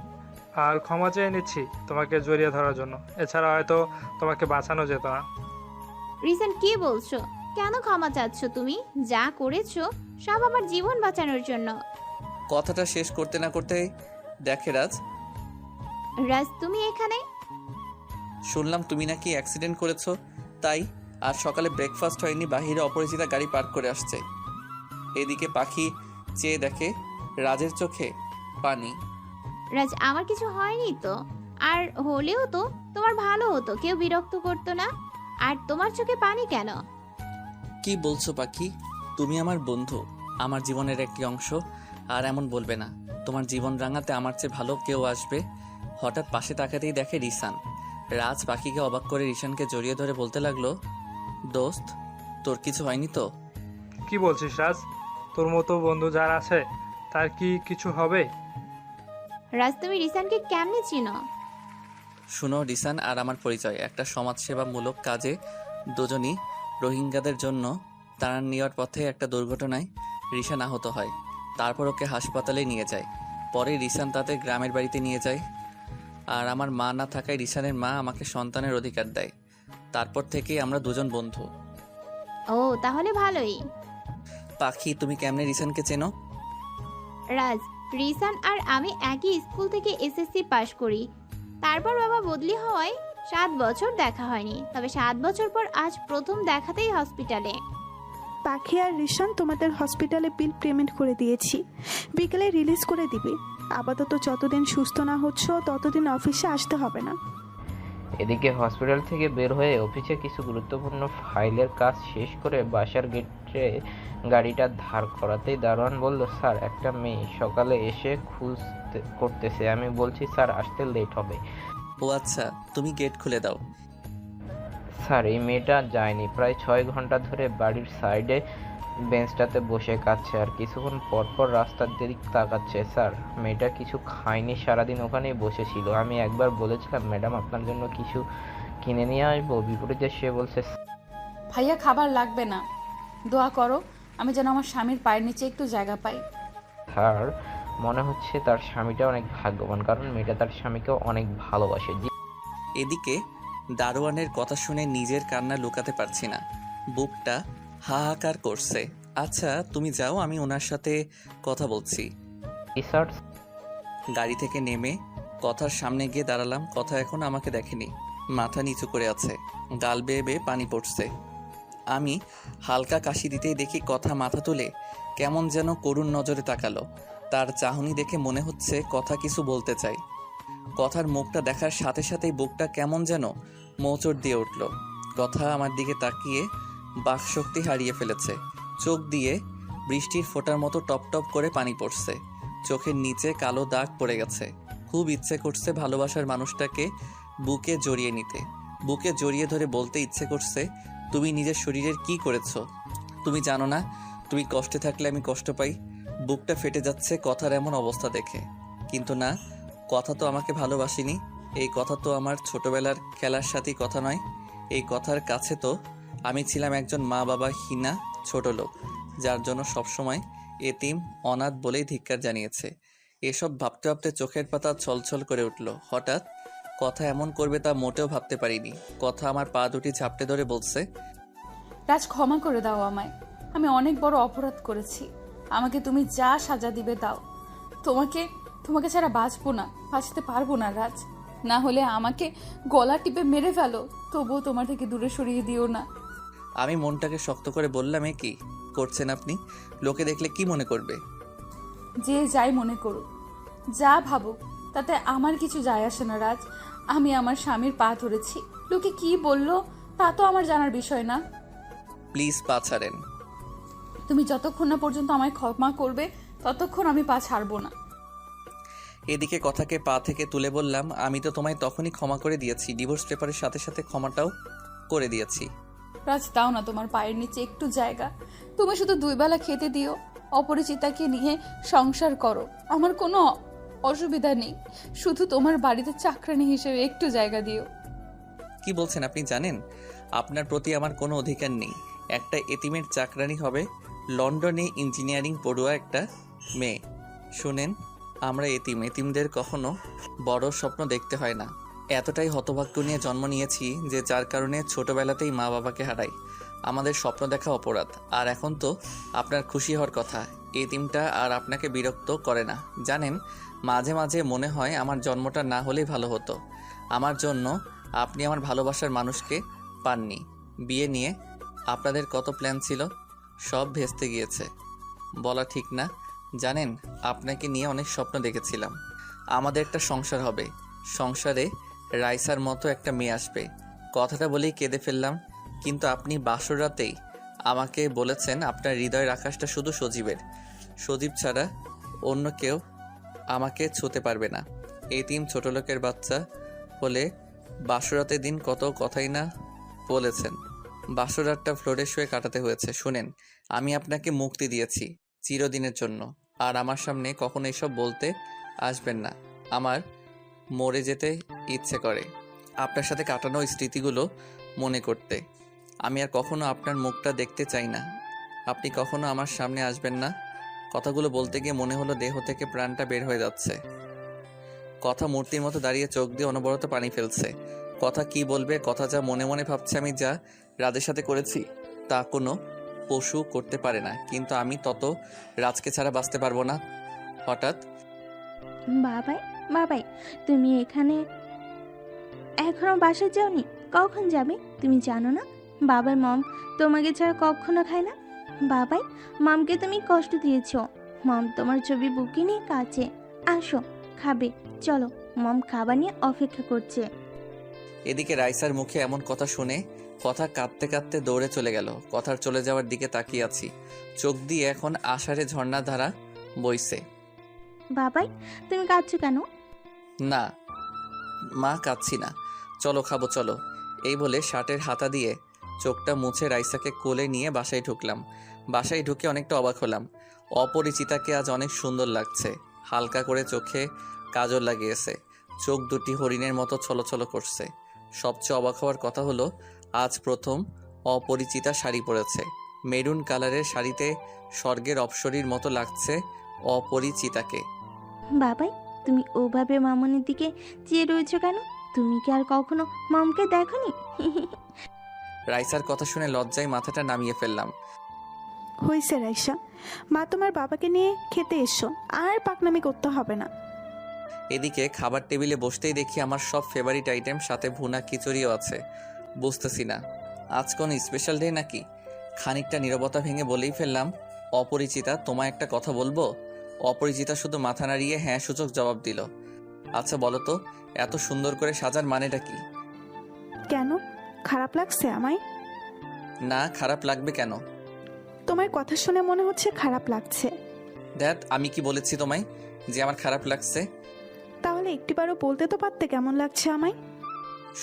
আর ক্ষমা চেয়ে নিচ্ছি তোমাকে জড়িয়ে ধরার জন্য। এছাড়া হয়তো তোমাকে বাঁচানো যেত না। রিসান, কি বলছো? কেন ক্ষমা চাচ্ছ তুমি? যা করেছো সব আমার জীবন বাঁচানোর জন্য। কথাটা শেষ করতে না করতে দেখে রাজ, তুমি এখানে? শুনলাম তুমি নাকি অ্যাক্সিডেন্ট করেছো, তাই আর সকালে ব্রেকফাস্ট হয়নি, বাহিরে অপরিচিতা গাড়ি পার্ক করে আসছে। এদিকে পাখি চেয়ে দেখে রাজের চোখে পানি। রাজ, আমার কিছু হয়নি তো। আর হলেও তো তোমার ভালো হতো, কেউ বিরক্ত করতো না। আর তোমার চোখে পানি কেন? কি বলছো পাখি? তুমি আমার বন্ধু, আমার জীবনের একটি অংশ, আর এমন বলবে না। তোমার জীবন রাঙাতে আমার চেয়ে ভালো কেউ আসবে? হঠাৎ পাশে তাকাতেই দেখে রিসান। রাজ পাখিকে অবাক করে রিসানকে জড়িয়ে ধরে বলতে লাগলো, দোস্ত, তোর কিছু হয়নি তো? কি বলছিস রাজ? তোর মতো বন্ধু যার আছে তার কি কিছু হবে? রাজ, তুমি রিসানকে কেমনে চিনো? শুনো, রিসান আর আমার পরিচয় একটা সমাজসেবামূলক কাজে দুজনই রোহিঙ্গাদের জন্য তাড়ান নেওয়ার পথে একটা দুর্ঘটনায় রিসান আহত হয়। তারপর ওকে হাসপাতালে নিয়ে যায়। পরে রিসান তাদের গ্রামের বাড়িতে নিয়ে যায়। আর আমার মা না থাকায় রিসানের মা আমাকে সন্তানের অধিকার দেয়। তারপর থেকেই আমরা দুজন বন্ধু। ও, তাহলে ভালোই। পাখি, তুমি কেমনে রিসানকে চেনো? রাজ, রিসান আর আমি একই স্কুল থেকে এসএসসি পাশ করি। তারপর বাবা বদলি হওয়ায় 7 বছর দেখা হয়নি। তবে 7 বছর পর আজ প্রথম দেখাতেই হসপিটালে। পাখি আর রিশান তোমাদের হসপিটালে বিল পেমেন্ট করে দিয়েছি, বিকেলে রিলিজ করে দিবে। আপাতত যতদিন সুস্থ না হচ্ছ ততদিন অফিসে আসতে হবে না। এদিকে হসপিটাল থেকে বের হয়ে অফিসে কিছু গুরুত্বপূর্ণ ফাইলের কাজ শেষ করে বাসার গেটে গাড়িটা ধার করাতেই দারোয়ান বলল, স্যার, একটা মেয়ে সকালে এসে খুঁজতে করতেছে। আমি বলছি, স্যার, আসতে লেট হবে। ও আচ্ছা, তুমি গেট খুলে দাও। স্যার, এই মেয়েটা যায়নি। প্রায় 6 ঘন্টা ধরে বাড়ির সাইডে বেঞ্চটাতে বসে কাঁদছে আর কিছুক্ষণ পরপর রাস্তার দিক তাকাচ্ছে। স্যার, মেয়েটা কিছু খায়নি, সারাদিন ওখানেই বসেছিল। আমি একবার বলেছিলাম, ম্যাডাম, আপনার জন্য কিছু কিনে নিয়ে আসবো। বিপরীতে সে বলছে, ভাইয়া, খাবার লাগবে না, দোয়া করো আমি যেন আমার স্বামীর পায়ের নিচে একটু জায়গা পাই। তার মনে হচ্ছে তার স্বামীটা অনেক ভাগ্যবান, কারণ মেয়েটা তার স্বামীকেও অনেক ভালোবাসে। এদিকে দারোয়ানের কথা শুনে নিজের কান্না লুকাতে পারছি না, বুকটা হাহাকার করছে। আচ্ছা তুমি যাও, আমি ওনার সাথে কথা বলছি। রিসার্চ গাড়ি থেকে নেমে কথার সামনে গিয়ে দাঁড়ালাম। কথা এখন আমাকে দেখেনি, মাথা নিচু করে আছে, গাল বেয়ে বেয়ে পানি পড়ছে। আমি হালকা কাশি দিতেই দেখি কথা মাথা তুলে কেমন যেন করুণ নজরে তাকালো। তার চাহনি দেখে মনে হচ্ছে কথা কিছু বলতে চাই। কথার মুখটা দেখার সাথে সাথেই বুকটা কেমন যেন মোচড় দিয়ে উঠল। কথা আমার দিকে তাকিয়ে বাকশক্তি হারিয়ে ফেলেছে, চোখ দিয়ে বৃষ্টির ফোঁটার মতো টপ টপ করে পানি পড়ছে, চোখের নিচে কালো দাগ পড়ে গেছে। খুব ইচ্ছে করছে ভালোবাসার মানুষটাকে বুকে জড়িয়ে নিতে, বুকে জড়িয়ে ধরে বলতে ইচ্ছে করছে, তুমি নিজের শরীরের কি করেছো? তুমি জানো না তুমি কষ্টে থাকলে আমি কষ্ট পাই। বুকটা ফেটে যাচ্ছে কথার এমন অবস্থা দেখে। কিন্তু না, কথা তো আমাকে ভালোবাসিনি। এই কথা তো আমার ছোটবেলার খেলার সাথেই কথা নয়। এই কথার কাছে তো আমি ছিলাম একজন মা বাবা হীনা ছোট লোক, যার জন্য সবসময় এতিম অনাথ বলেই ধিক্কার জানিয়েছে। এসব ভাবতে ভাবতে চোখের পাতা ছলছল করে উঠল। হঠাৎ কথা এমন করবে তা মোটেও ভাবতে পারিনি। কথা আমার পা দুটি ঝাপটে ধরে বলছে, রাজ ক্ষমা করে দাও আমায়, আমি অনেক বড় অপরাধ করেছি। আমাকে তুমি যা সাজা দিবে দাও। তোমাকে ছাড়া বাঁচবো না, বাঁচতে পারবো না রাজ। না হলে আমাকে গলা টিপে মেরে ফেলো, তবুও তোমার থেকে দূরে সরিয়ে দিও না। আমি মনটাকে শক্ত করে বললাম, এ কি করছেন আপনি? লোকে দেখলে কি মনে করবে? যে যাই মনে করুক, যা ভাবুক, তাতে আমার কিছু যায় আসে না রাজ। আমি আমার স্বামীর পা ধরেছি, লোকে কি বললো তা তো আমার জানার বিষয় না। প্লিজ পা ছাড়েন। তুমি যতক্ষণ না পর্যন্ত আমায় ক্ষমা করবে ততক্ষণ আমি পা ছাড়বো না। এদিকে কথাকে পা থেকে তুলে বললাম, আমি তো তোমায় তখনই ক্ষমা করে দিয়েছি, ডিভোর্স পেপারের সাথে সাথে ক্ষমাটাও করে দিয়েছি। রাজ দাও না তোমার পায়ের নিচে একটু জায়গা। তুমি শুধু 2 বেলা খেতে দিও, অপরিচিতাকে নিয়ে সংসার করো, আমার কোনো অসুবিধা নেই। শুধু তোমার বাড়িতে চাকরানি হিসেবে একটু জায়গা দিও। কি বলছেন আপনি? জানেন আপনার প্রতি আমার কোনো অধিকার নেই। একটা এতিমের চাকরানি হবে লন্ডনে ইঞ্জিনিয়ারিং পড়ুয়া একটা মেয়ে। শুনেন, আমরা এতিমদের কখনো বড় স্বপ্ন দেখতে হয় না। এতটাই হতভাগ্য নিয়ে জন্ম নিয়েছি যে যার কারণে ছোটবেলাতেই মা বাবাকে হারাই। আমাদের স্বপ্ন দেখা অপরাধ। আর এখন তো আপনার খুশি হওয়ার কথা, এতিমটা আর আপনাকে বিরক্ত করে না। জানেন, মাঝে মাঝে মনে হয় আমার জন্মটা না হলেই ভালো হতো। আমার জন্য আপনি আমার ভালোবাসার মানুষকে পাননি। বিয়ে নিয়ে আপনাদের কত প্ল্যান ছিল, সব ভেস্তে গিয়েছে। বলা ঠিক না, জানেন আপনাকে নিয়ে অনেক স্বপ্ন দেখেছিলাম। আমাদের একটা সংসার হবে, সংসারে রাইসার মতো একটা মেয়ে আসবে। কথাটা বলেই কেঁদে ফেললাম। কিন্তু আপনি বাসর রাতেই আমাকে বলেছেন আপনার হৃদয়ের আকাশটা শুধু সজীবের, সজীব ছাড়া অন্য কেউ আমাকে ছুঁতে পারবে না। এতিম ছোট লোকের বাচ্চা হলে বাসরাতের দিন কত কথাই না বলেছেন। বাসরাতটা ফ্লোরে শুয়ে কাটাতে হয়েছে। শুনেন, আমি আপনাকে মুক্তি দিয়েছি চিরদিনের জন্য, আর আমার সামনে কখনো এসব বলতে আসবেন না। আমার মরে যেতে ইচ্ছে করে আপনার সাথে কাটানো স্মৃতিগুলো মনে করতে। আমি আর কখনো আপনার মুখটা দেখতে চাই না। আপনি কখনো আমার সামনে আসবেন না। কথাগুলো বলতে গিয়ে মনে হলো দেহ থেকে প্রাণটা বের হয়ে যাচ্ছে। কথা মূর্তির মতো দাঁড়িয়ে চোখ দিয়ে অনবরত পানি ফেলছে। কথা কি বলবে, কথা যা মনে মনে ভাবছে আমি যা রাজের সাথে করেছি তা কোনো পশু করতে পারে না। কিন্তু আমি তত রাজকে ছাড়া বাঁচতে পারবো না। হঠাৎ, বাবাই তুমি এখনো বাসায় যাওনি? কখন যাবে? তুমি জানো না বাবার মম তোমাকে ছাড়া কখনো খায় না? বাবাই, মমকে তুমি কষ্ট দিয়েছো। মম তোমার ছবি বুকে নিয়ে কাছে আসো, খাবে, চলো, মম খাবার নিয়ে অপেক্ষা করছে। এদিকে রাইসার মুখে এমন কথা শুনে কথা কাঁদতে কাঁদতে দৌড়ে চলে গেল। কথার চলে যাওয়ার দিকে তাকিয়ে আছি, চোখ দিয়ে এখন আষাঢ়ে ঝর্ণা ধারা বইছে। বাবাই, তুমি কাঁদছো কেন? না মা, কাঁদছি না, চলো খাবো চলো। এই বলে শার্টের হাতা দিয়ে চোখটা মুছে রাইসাকে কোলে নিয়ে বাসায় ঢুকলাম। বাসায় ঢুকে অনেকটা অবাক হলাম। অপরিচিতাকে আজ অনেক সুন্দর লাগছে। হালকা করে চোখে কাজল লাগিয়েছে, চোখ দুটি হরিণের মতো ছলছল করছে। সবচেয়ে অবাক হওয়ার কথা হলো আজ প্রথম অপরিচিতা শাড়ি পরেছে। মেরুন কালারের শাড়িতে স্বর্গের অপ্সরীর মতো লাগছে অপরিচিতাকে। বাবাই, তুমি ওভাবে মামনির দিকে চেয়ে রয়েছো কেন? তুমি কি আর কখনো মমকে দেখোনি? রাইসার কথা শুনে লজ্জায় মাথাটা নামিয়ে ফেললাম। হয়েছে রাইসা, মা তোমার বাবাকে নিয়ে খেতে এসো, আর পাকনামি করতে হবে না। এদিকে খাবার টেবিলে বসতেই দেখি আমার সব ফেভারিট আইটেম, সাথে ভুনা খিচুড়িও আছে। বুঝতেছি না আজ কোন স্পেশাল ডে নাকি। খানিকটা নীরবতা ভেঙে বলেই ফেললাম, অপরিচিতা, তোমায় একটা কথা বলবো? অপরিচিতা শুধু মাথা নাড়িয়ে হ্যাঁ সূচক জবাব দিল। আচ্ছা বলো তো, এত সুন্দর করে সাজার মানেটা কি? কেন, খারাপ লাগছে আমায়? না, খারাপ লাগবে কেন? তোমার কথা শুনে মনে হচ্ছে খারাপ লাগছে। দ্যাট, আমি কি বলেছি তোমায় যে আমার খারাপ লাগছে? তাহলে একটিবারও বলতে তো পারতে কেমন লাগছে আমায়।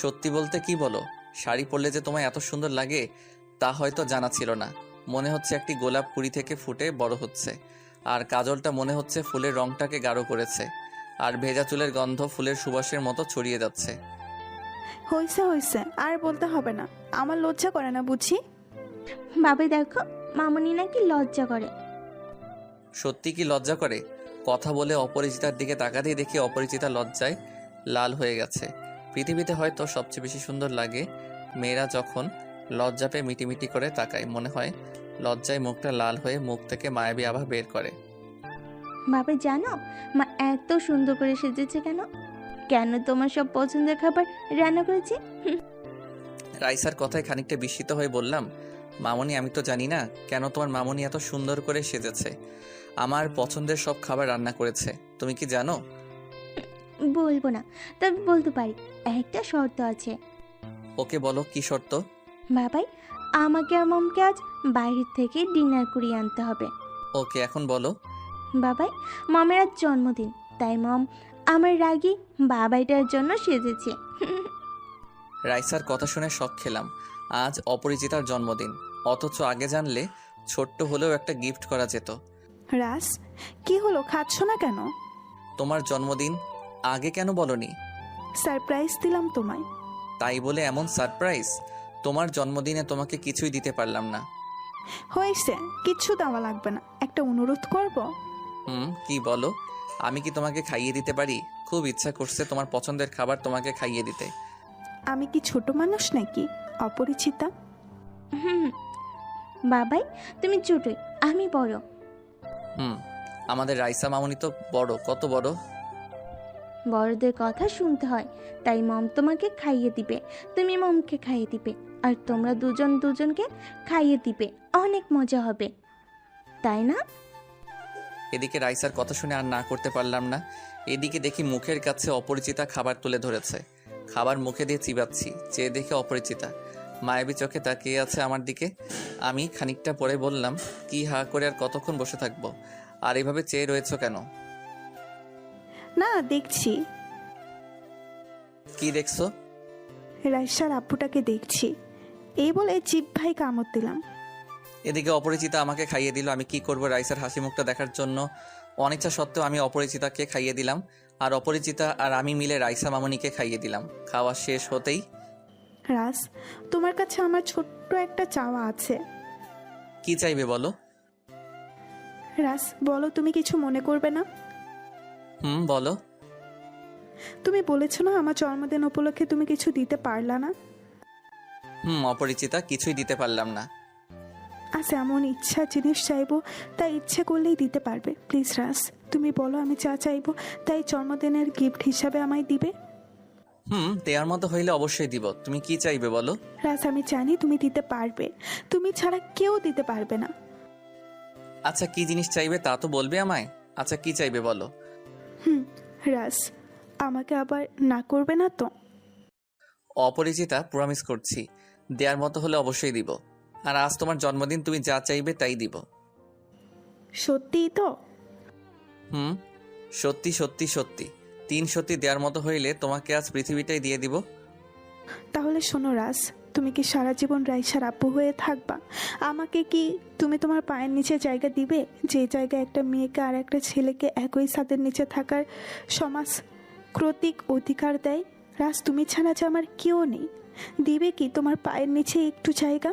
সত্যি বলতে কি বলো, শাড়ি পরলে যে তোমায় এত সুন্দর লাগে তা হয়তো জানা ছিল না। মনে হচ্ছে একটি গোলাপ কুড়ি থেকে ফুটে বড় হচ্ছে, আর কাজলটা মনে হচ্ছে ফুলের রংটাকে গাঢ় করেছে, আর ভেজা চুলের গন্ধ ফুলের সুবাসের মতো ছড়িয়ে যাচ্ছে। হয়েছে হয়েছে, আর বলতে হবে না। আমার লজ্জা করে না বুঝি? বাবাই দেখো, মামনি নাকি লজ্জা করে। সত্যি কি লজ্জা করে? কথা বলে অপরিচিতার দিকে তাকাতেই দেখি অপরিচিতা লজ্জায় লাল হয়ে গেছে। পৃথিবীতে হয়তো সবচেয়ে বেশি সুন্দর লাগে মেয়েরা যখন লজ্জা পেয়ে মিটিমিটি করে তাকায়, মনে হয় লজ্জায় মুখটা লাল হয়ে মুখ থেকে মায়াবী আভা বের করে। বাবাই জানো মা এত সুন্দর করে সেজেছে কেন? কেন তোমার সব পছন্দের খাবার রান্না করেছে। রাইসার কথায় খানিকটা বিস্মিত হয়ে বললাম, মামনি, আমি তো জানি না কেন তোমার মামনি এত সুন্দর করে সেজেছে। আমার পছন্দের সব খাবার রান্না করেছে, তুমি কি জানো? বলবো না, তবে বলতে পারি একটা শর্ত আছে। ওকে বলো, কি শর্ত? বাবাই, আমাকে আর মমকে আজ বাইরে থেকে ডিনার করিয়ে আনতে হবে। ওকে, এখন বলো। বাবাই, মমের আজ জন্মদিন, তাই মম আমার রাগী বাবাইটার জন্য সেজেছে। রাইসার কথা শুনে শক খেলাম। আজ অপরিচিতার জন্মদিন, অথচ আগে জানলে ছোট্ট হলেও একটা গিফট করা যেত। রাস, কি হলো, খাচ্ছ না কেন? তোমার জন্মদিন, আগে কেন বলনি? সারপ্রাইজ দিলাম তোমায়। তাই বলে এমন সারপ্রাইজ? তোমার জন্মদিনে তোমাকে কিছুই দিতে পারলাম না। হয়েছে, কিচ্ছু দেওয়া লাগবে না। একটা অনুরোধ করব? কি বলো? আমি কি তোমাকে খাইয়ে দিতে পারি? খুব ইচ্ছা করছে তোমার পছন্দের খাবার তোমাকে খাইয়ে দিতে। আমি কি ছোট মানুষ নাকি অপরিচিতা? হুম, বাবাই তুমি ছোটই, আমি বড়। আমাদের রাইসা মামনি তো বড়, কত বড়। বড়দের কথা শুনতে হয়, তাই মম তোমাকে খাইয়ে দিবে, তুমি মমকে খাইয়ে দিবে, আর তোমরা দুজন দুজনকে খাইয়ে দিবে। অনেক মজা হবে, তাই না? এদিকে রাইসার কথা শুনে আর না করতে পারলাম না। এদিকে দেখি মুখের কাছে অপরিচিতা খাবার তুলে ধরেছে। খাবার মুখে দিয়ে চিবাচ্ছি, চেয়ে দেখে অপরিচিতা মায়াবী চোখে তাকিয়ে আছে আমার দিকে। আমি খানিকটা পরে বললাম, কি হা করে আর কতক্ষণ বসে থাকবো? আর এভাবে চেয়ে রয়েছো কেন? না, দেখছি। কি দেখছো? রাইসার আব্বুটাকে দেখছি। এই বলে জিভ ভাই কামড় দিলাম। এদিকে অপরিচিতা আমাকে খাইয়ে দিল। আমি কি করব? রাইসার হাসি মুখটা দেখার জন্য অনিচ্ছা সত্ত্বেও আমি অপরিচিতাকে খাইয়ে দিলাম, আর অপরিচিতা আর আমি মিলে রাইসা মামনিকে খাইয়ে দিলাম। খাওয়া শেষ হতেই, রাস, তোমার কাছে আমার ছোট্ট একটা চাওয়া আছে। কি চাইবে বলো? রাস, বলো, তুমি কিছু মনে করবে না? বলো। তুমি বলেছো না আমার জন্মদিন উপলক্ষে তুমি কিছু দিতে পারলা না। অপরিচিতা, কিছুই দিতে পারলাম না। আচ্ছা, এমন ইচ্ছা জিনিস চাইবো, তাই ইচ্ছে করলেই দিতে পারবে। প্লিজ রাস, তুমি বলো আমি যা চাইবো তাই জন্মদিনের গিফট হিসাবে আমায় দিবে। দেওয়ার মতো হইলে অবশ্যই দিব। তুমি কি চাইবে বলো? রাস, আমি জানি তুমি দিতে পারবে, তুমি ছাড়া কেউ দিতে পারবে না। আচ্ছা, কি জিনিস চাইবে তা তো বলবে আমায়। আচ্ছা, কি চাইবে বলো? রাস, আমাকে আবার না করবে না তো? অপরিচিতা, প্রমিস করছি, দেওয়ার মতো হলে অবশ্যই দিব। আর আজ তোমার জন্মদিন, তুমি যা চাইবে তাই দিব। সত্যিই তো? সত্যি সত্যি সত্যি। 3 সত্যি দেওয়ার মতো হইলে তোমাকে আজ পৃথিবীটাই দিয়ে দিব। তাহলে শোনো রাস, তুমি কি সারা জীবন রাইসার আব্বু হয়ে থাকবা? আমাকে কি তুমি তোমার পায়ের নিচে জায়গা দিবে, যে জায়গায় একটা মেয়েকে আর একটা ছেলেকে একই ছাদের নিচে থাকার সমাজ কর্তৃক অধিকার দেয়? রাস, তুমি ছাড়া যে আমার কেউ নেই, দিবে কি তোমার পায়ের নিচে একটু জায়গা?